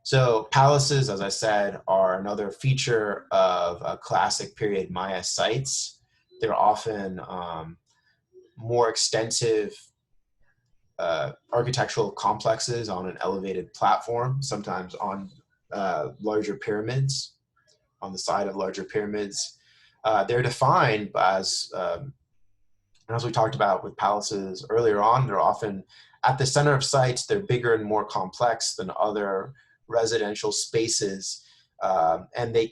So palaces, as I said, are another feature of classic period Maya sites. They're often more extensive architectural complexes on an elevated platform, sometimes on larger pyramids, on the side of larger pyramids. They're defined as we talked about with palaces earlier on, they're often at the center of sites. They're bigger and more complex than other residential spaces, and they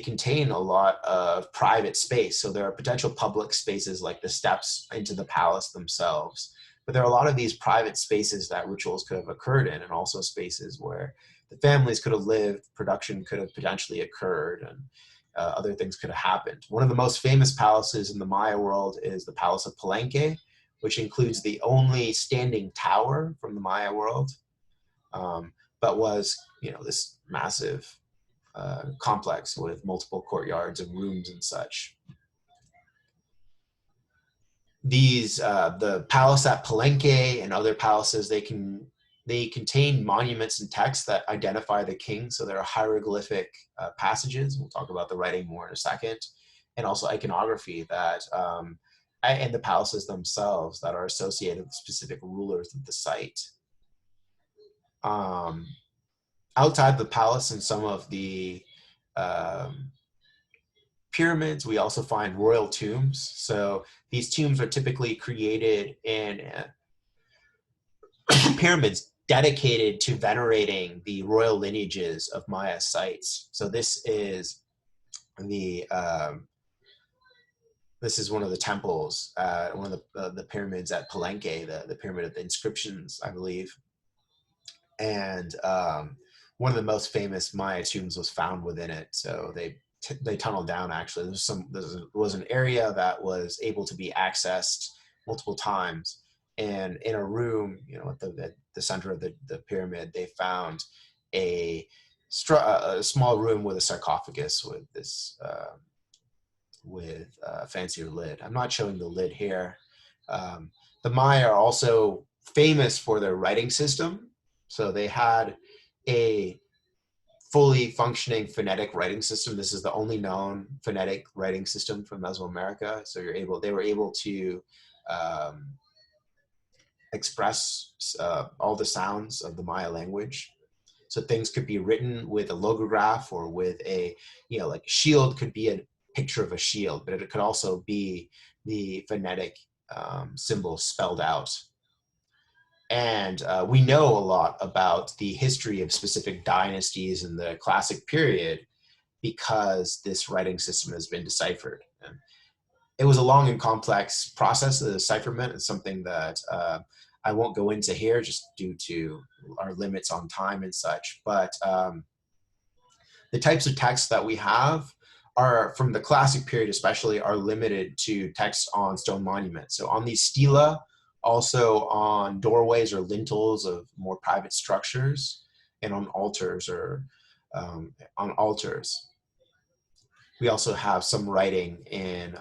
contain a lot of private space. So there are potential public spaces like the steps into the palace themselves. But there are a lot of these private spaces that rituals could have occurred in, and also spaces where the families could have lived, production could have potentially occurred, and other things could have happened. One of the most famous palaces in the Maya world is the Palace of Palenque, which includes the only standing tower from the Maya world, but was, this massive complex with multiple courtyards and rooms and such. The palace at Palenque and other palaces, they contain monuments and texts that identify the king. So there are hieroglyphic passages. We'll talk about the writing more in a second, and also iconography that, and the palaces themselves that are associated with specific rulers of the site. Outside the palace and some of the pyramids, we also find royal tombs. So these tombs are typically created in pyramids dedicated to venerating the royal lineages of Maya sites. So this is one of the temples, one of the pyramids at Palenque, the pyramid of the inscriptions, I believe. And one of the most famous Maya tombs was found within it. So they tunneled down. Actually, there was an area that was able to be accessed multiple times. And in a room, at the center of the pyramid, they found a small room with a sarcophagus with this fancier lid. I'm not showing the lid here. The Maya are also famous for their writing system. So they had a fully functioning phonetic writing system. This is the only known phonetic writing system from Mesoamerica. So they were able to express all the sounds of the Maya language. So things could be written with a logograph, or with a, like a shield could be a picture of a shield, but it could also be the phonetic symbol spelled out. And we know a lot about the history of specific dynasties in the classic period because this writing system has been deciphered. And it was a long and complex process. The decipherment is something that I won't go into here just due to our limits on time and such. But the types of texts that we have are, from the classic period especially, are limited to texts on stone monuments. So on these stela, also on doorways or lintels of more private structures, and on altars on altars. We also have some writing in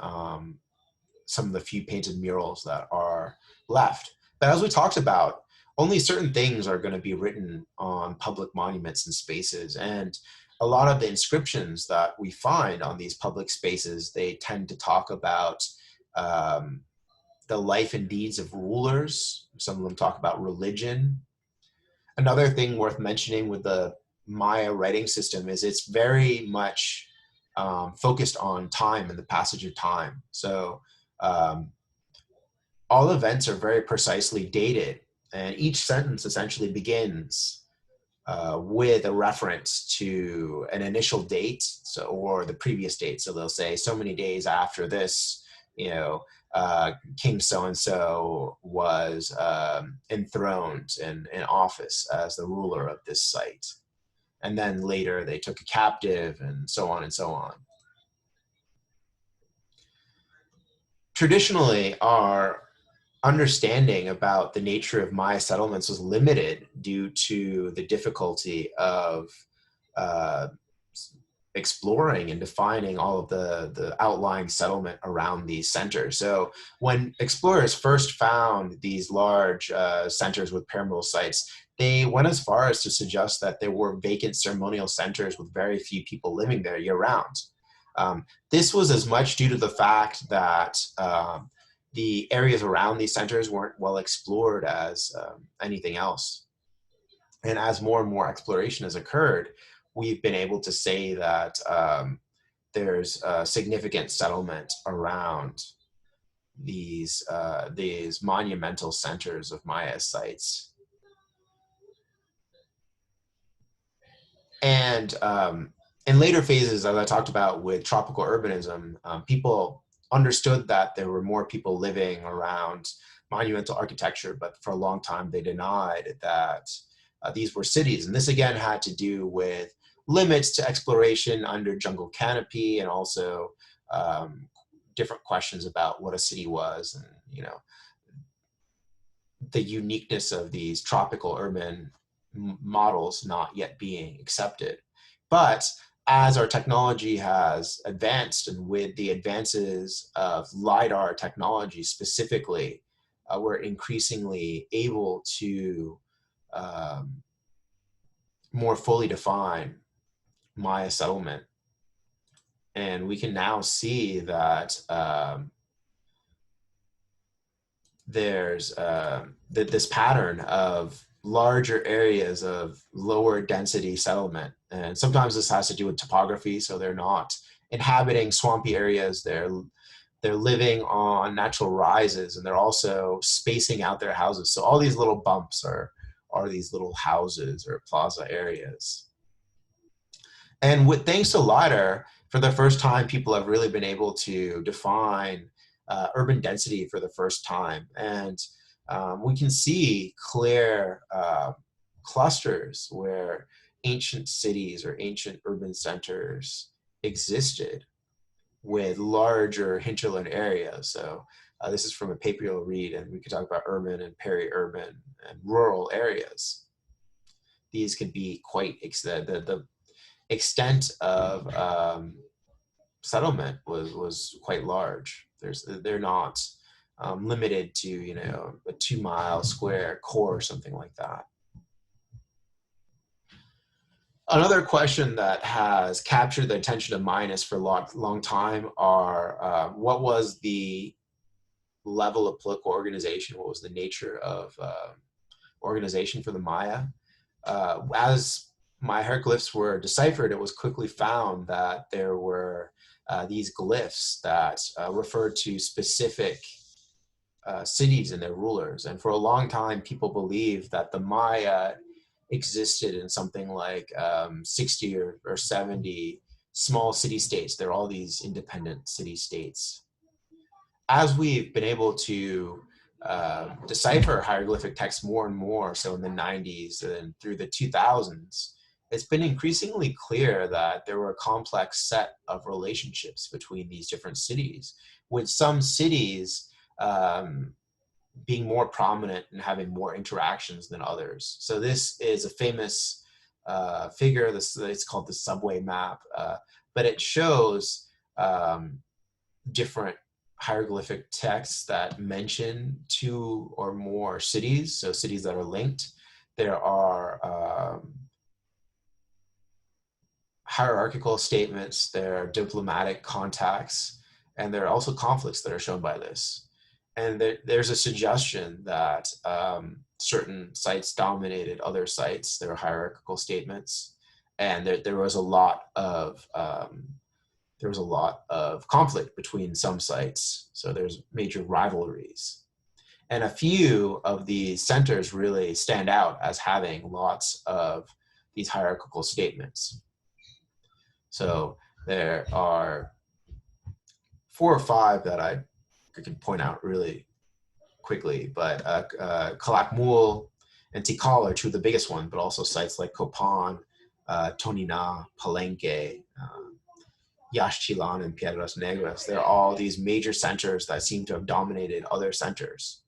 some of the few painted murals that are left. But as we talked about, only certain things are going to be written on public monuments and spaces. And a lot of the inscriptions that we find on these public spaces, they tend to talk about the life and deeds of rulers. Some of them talk about religion. Another thing worth mentioning with the Maya writing system is it's very much focused on time and the passage of time. So all events are very precisely dated. And each sentence essentially begins with a reference to an initial date, so, or the previous date. So they'll say so many days after this, you know, King so-and-so was enthroned in office as the ruler of this site. And then later they took a captive, and so on and so on. Traditionally, our understanding about the nature of Maya settlements was limited due to the difficulty of uh, exploring and defining all of the outlying settlement around these centers. So when explorers first found these large centers with pyramidal sites, they went as far as to suggest that there were vacant ceremonial centers with very few people living there year round. This was as much due to the fact that the areas around these centers weren't well explored as anything else. And as more and more exploration has occurred, we've been able to say that there's a significant settlement around these monumental centers of Maya sites. And in later phases, as I talked about with tropical urbanism, people understood that there were more people living around monumental architecture, but for a long time they denied that these were cities. And this again had to do with limits to exploration under jungle canopy, and also different questions about what a city was, and the uniqueness of these tropical urban models not yet being accepted. But as our technology has advanced, and with the advances of LiDAR technology specifically, we're increasingly able to more fully define Maya settlement. And we can now see that there's this pattern of larger areas of lower density settlement. And sometimes this has to do with topography. So they're not inhabiting swampy areas. They're living on natural rises, and they're also spacing out their houses. So all these little bumps are these little houses or plaza areas. And with thanks to LiDAR, for the first time, people have really been able to define urban density for the first time. And we can see clear clusters where ancient cities or ancient urban centers existed with larger hinterland areas. So this is from a paper you'll read, and we could talk about urban and peri-urban and rural areas. These could be quite, the extent of settlement was quite large. They're not limited to a 2-mile square core or something like that. Another question that has captured the attention of miners for a long time are what was the level of political organization? What was the nature of organization for the Maya? As Maya hieroglyphs were deciphered, it was quickly found that there were these glyphs that referred to specific cities and their rulers. And for a long time, people believed that the Maya existed in something like 60 or 70 small city-states. They're all these independent city-states. As we've been able to decipher hieroglyphic text more and more, so in the 90s and through the 2000s, it's been increasingly clear that there were a complex set of relationships between these different cities, with some cities being more prominent and having more interactions than others. So this is a famous figure. It's called the subway map, but it shows different hieroglyphic texts that mention 2 or more cities, so cities that are linked. There are hierarchical statements, there are diplomatic contacts, and there are also conflicts that are shown by this. And there's a suggestion that certain sites dominated other sites. There are hierarchical statements, and there was a lot of conflict between some sites. So there's major rivalries. And a few of these centers really stand out as having lots of these hierarchical statements. So there are 4 or 5 that I can point out really quickly, but Calakmul and Tikal are 2 of the biggest ones, but also sites like Copan, Tonina, Palenque, Yaxchilan, and Piedras Negras. They're all these major centers that seem to have dominated other centers.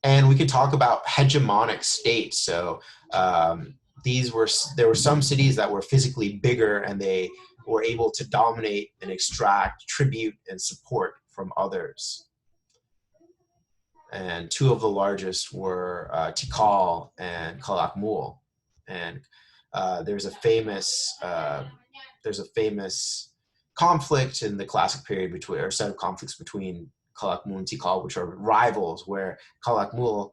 And we can talk about hegemonic states. So there were some cities that were physically bigger, and they were able to dominate and extract tribute and support from others. And 2 of the largest were Tikal and Calakmul. And there's a famous conflict in the classic period between, or set of conflicts between Calakmul and Tikal, which are rivals, where Calakmul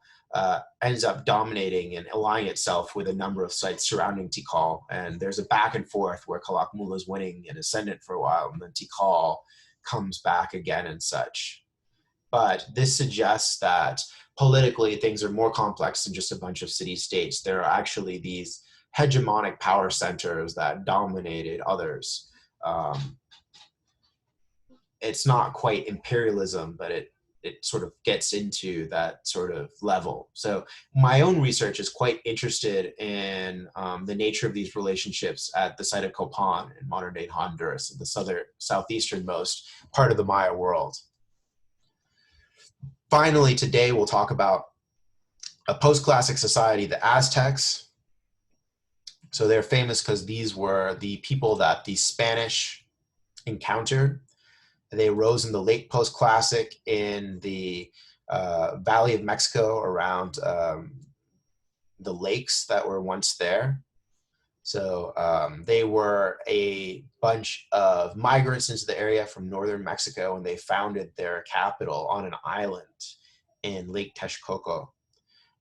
ends up dominating and allying itself with a number of sites surrounding Tikal. And there's a back and forth where Calakmul is winning and ascendant for a while, and then Tikal comes back again and such. But this suggests that politically things are more complex than just a bunch of city-states. There are actually these hegemonic power centers that dominated others. It's not quite imperialism, but it sort of gets into that sort of level. So my own research is quite interested in the nature of these relationships at the site of Copan in modern-day Honduras, the southeasternmost part of the Maya world. Finally, today we'll talk about a post-classic society, the Aztecs. So they're famous because these were the people that the Spanish encountered. They arose in the late post-classic in the Valley of Mexico around the lakes that were once there. So they were a bunch of migrants into the area from northern Mexico, and they founded their capital on an island in Lake Texcoco.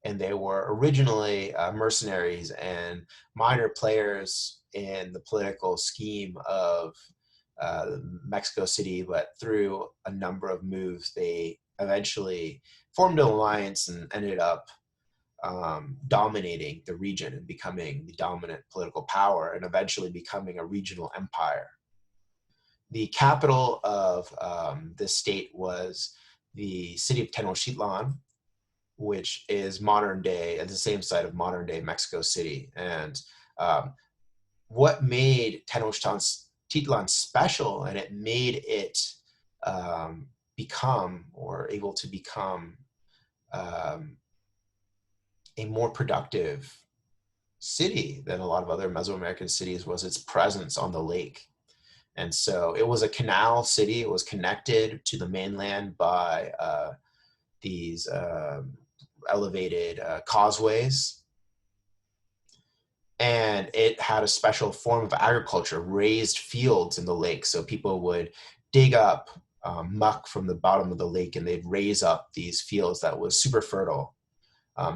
And they were originally mercenaries and minor players in the political scheme of Mexico City, but through a number of moves, they eventually formed an alliance and ended up dominating the region and becoming the dominant political power, and eventually becoming a regional empire. The capital of this state was the city of Tenochtitlan, which is modern day, at the same site of modern day Mexico City. And what made Tenochtitlan special, and it made it become, or able to become, a more productive city than a lot of other Mesoamerican cities, was its presence on the lake. And so it was a canal city. It was connected to the mainland by these elevated causeways. And it had a special form of agriculture, raised fields in the lake. So people would dig up muck from the bottom of the lake, and they'd raise up these fields that was super fertile.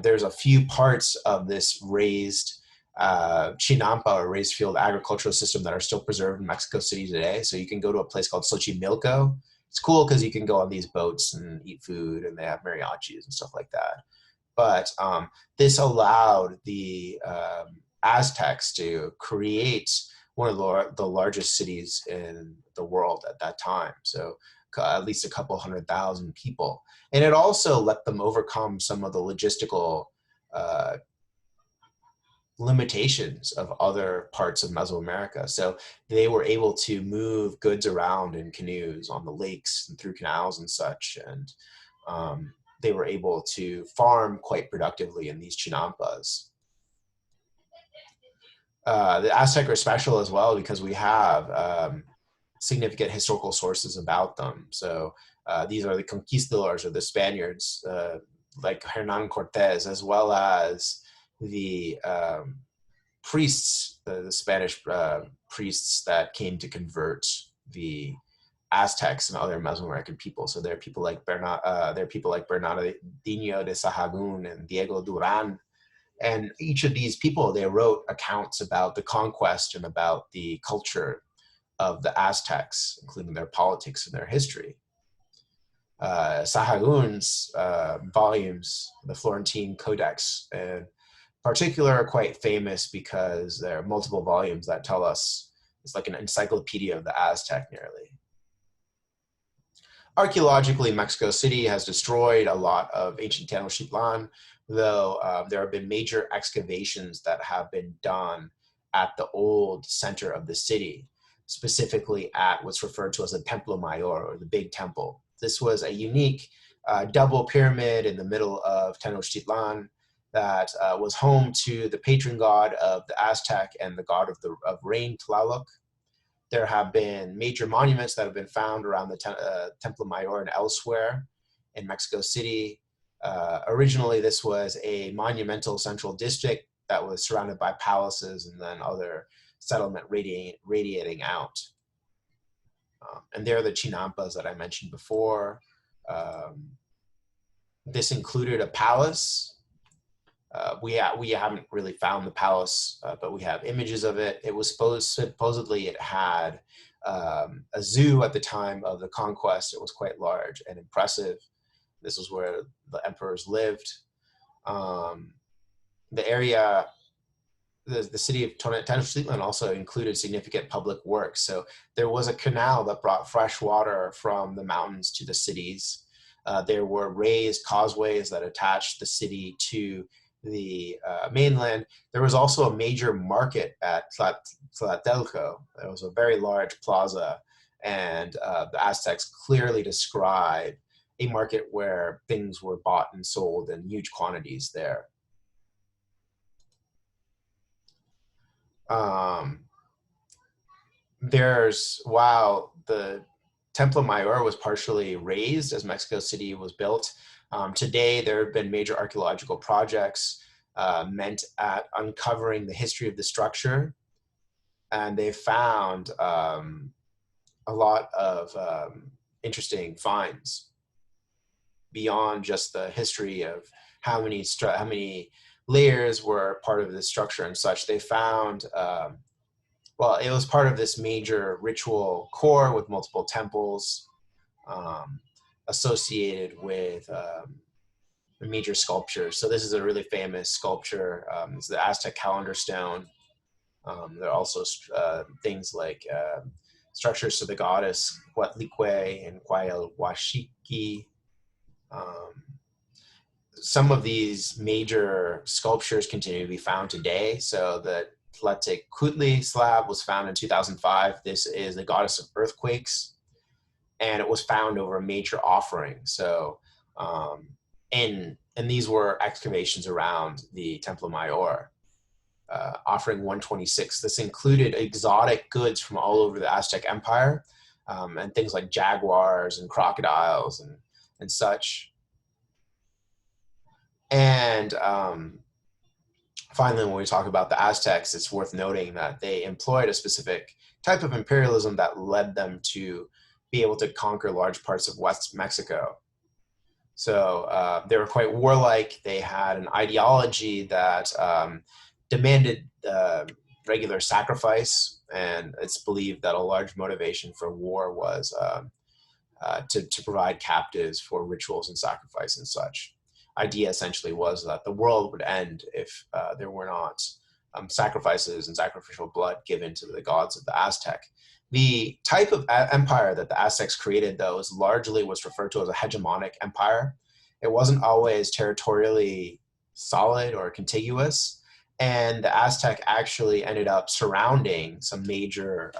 There's a few parts of this raised chinampa, or raised field agricultural system, that are still preserved in Mexico City today. So you can go to a place called Xochimilco. It's cool because you can go on these boats and eat food, and they have mariachis and stuff like that. But this allowed the Aztecs to create one of the largest cities in the world at that time. So at least a couple 100,000 people. And it also let them overcome some of the logistical limitations of other parts of Mesoamerica. So they were able to move goods around in canoes on the lakes and through canals and such. And they were able to farm quite productively in these chinampas. The Aztec are special as well because we have significant historical sources about them. So these are the conquistadors, or the Spaniards, like Hernan Cortez, as well as the priests, the Spanish priests that came to convert the Aztecs and other Mesoamerican people. So there are people like Bernardino de Sahagún and Diego Duran. And each of these people, they wrote accounts about the conquest and about the culture of the Aztecs, including their politics and their history. Sahagún's volumes, the Florentine Codex, in particular, are quite famous because there are multiple volumes that tell us it's like an encyclopedia of the Aztec nearly. Archaeologically, Mexico City has destroyed a lot of ancient Tenochtitlan, though there have been major excavations that have been done at the old center of the city, specifically at what's referred to as the Templo Mayor, or the Big Temple. This was a unique double pyramid in the middle of Tenochtitlan that was home to the patron god of the Aztec and the god of rain, Tlaloc. There have been major monuments that have been found around the Templo Mayor and elsewhere in Mexico City. Originally, this was a monumental central district that was surrounded by palaces and then other settlement radiating out. And there are the chinampas that I mentioned before. This included a palace. We haven't really found the palace, but we have images of it. It was supposedly it had a zoo at the time of the conquest. It was quite large and impressive. This was where the emperors lived. The area, the city of Tenochtitlan also included significant public works. So there was a canal that brought fresh water from the mountains to the cities. There were raised causeways that attached the city to the mainland. There was also a major market at Tlatelolco. There was a very large plaza, and the Aztecs clearly describe a market where things were bought and sold in huge quantities there. While the Templo Mayor was partially razed as Mexico City was built, today, there have been major archaeological projects meant at uncovering the history of the structure, and they found a lot of interesting finds beyond just the history of how many layers were part of the structure and such. They found, well, it was part of this major ritual core with multiple temples, associated with a major sculpture. So this is a really famous sculpture. It's the Aztec calendar stone. There are also things like structures to the goddess Huatlique and Huayhuaxiqui. Some of these major sculptures continue to be found today. So the Tlatecuhtli slab was found in 2005. This is the goddess of earthquakes, and it was found over a major offering. So, and these were excavations around the Templo Mayor, offering 126. This included exotic goods from all over the Aztec Empire, and things like jaguars and crocodiles and such. And finally, when we talk about the Aztecs, it's worth noting that they employed a specific type of imperialism that led them to be able to conquer large parts of West Mexico. So they were quite warlike. They had an ideology that demanded regular sacrifice, and it's believed that a large motivation for war was to provide captives for rituals and sacrifice and such. Idea essentially was that the world would end if there were not sacrifices and sacrificial blood given to the gods of the Aztec. The type of empire that the Aztecs created, though, is largely what's referred to as a hegemonic empire. It wasn't always territorially solid or contiguous, and the Aztec actually ended up surrounding some major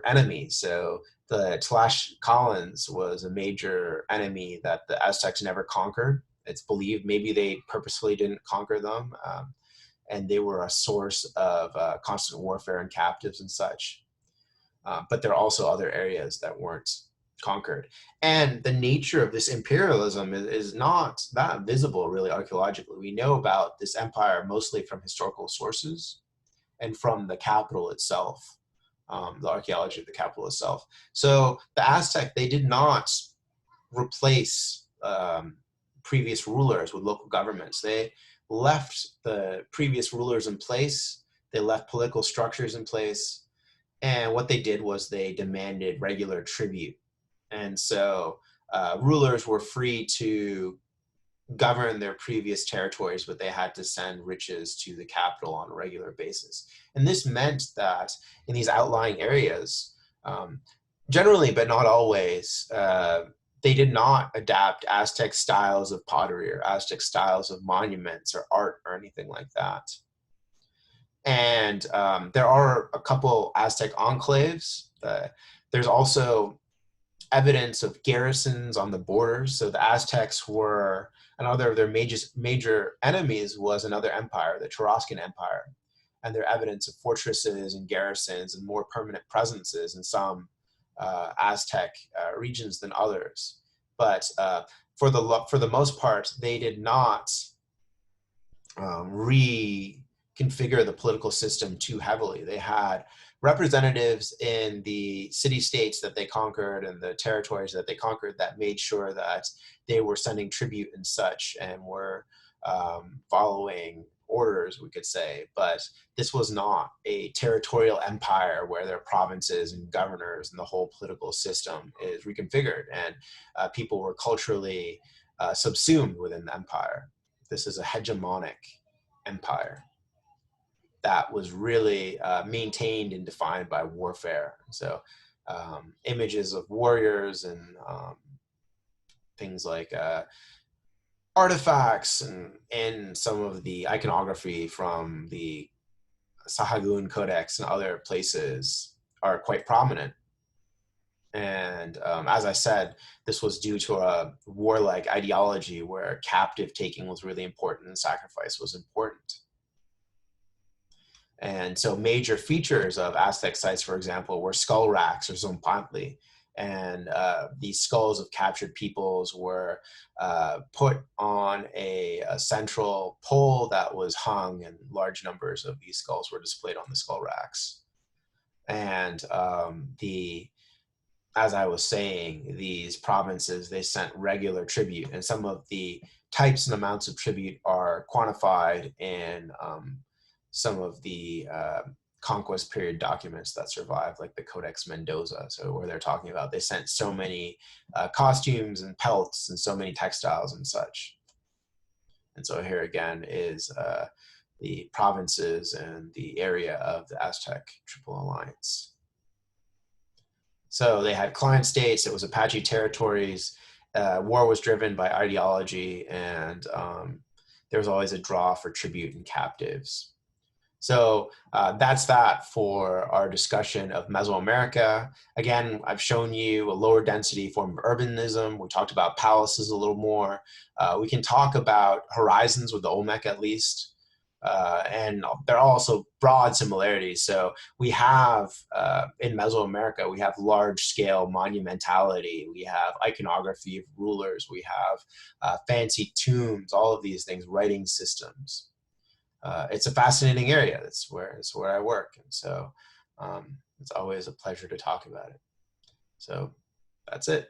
enemies. So the Tlaxcalans was a major enemy that the Aztecs never conquered. It's believed maybe they purposefully didn't conquer them, and they were a source of constant warfare and captives and such. But there are also other areas that weren't conquered. And the nature of this imperialism is not that visible, really, archaeologically. We know about this empire mostly from historical sources and from the capital itself. The archaeology of the capital itself. So the Aztec, they did not replace previous rulers with local governments. They left the previous rulers in place. They left political structures in place. And what they did was they demanded regular tribute. And so rulers were free to govern their previous territories, but they had to send riches to the capital on a regular basis. And this meant that in these outlying areas, generally, but not always, they did not adapt Aztec styles of pottery or Aztec styles of monuments or art or anything like that. And there are a couple Aztec enclaves. There's also evidence of garrisons on the borders. So the Aztecs were, another of their major enemies was another empire, the Tarascan Empire. And there evidence of fortresses and garrisons and more permanent presences in some Aztec regions than others. But for the most part, they did not reconfigure the political system too heavily. They had representatives in the city-states that they conquered and the territories that they conquered that made sure that they were sending tribute and such and were following orders, we could say. But this was not a territorial empire where there are provinces and governors and the whole political system is reconfigured and people were culturally subsumed within the empire. This is a hegemonic empire that was really maintained and defined by warfare. So images of warriors and things like artifacts and some of the iconography from the Sahagun Codex and other places are quite prominent. And as I said, this was due to a warlike ideology where captive taking was really important and sacrifice was important. And so major features of Aztec sites, for example, were skull racks or zompantli. And these skulls of captured peoples were put on a central pole that was hung, and large numbers of these skulls were displayed on the skull racks. And as I was saying, these provinces, they sent regular tribute, and some of the types and amounts of tribute are quantified in some of the conquest period documents that survive, like the Codex Mendoza. So where they're talking about they sent so many costumes and pelts and so many textiles and such. And so here again is the provinces and the area of the Aztec Triple Alliance. So they had client states, it was Apache territories, war was driven by ideology, and there was always a draw for tribute and captives. So that's that for our discussion of Mesoamerica. Again, I've shown you a lower density form of urbanism. We talked about palaces a little more. We can talk about horizons with the Olmec at least. And there are also broad similarities. So we have, in Mesoamerica, we have large scale monumentality. We have iconography of rulers. We have fancy tombs, all of these things, writing systems. It's a fascinating area. It's where I work. And so it's always a pleasure to talk about it. So that's it.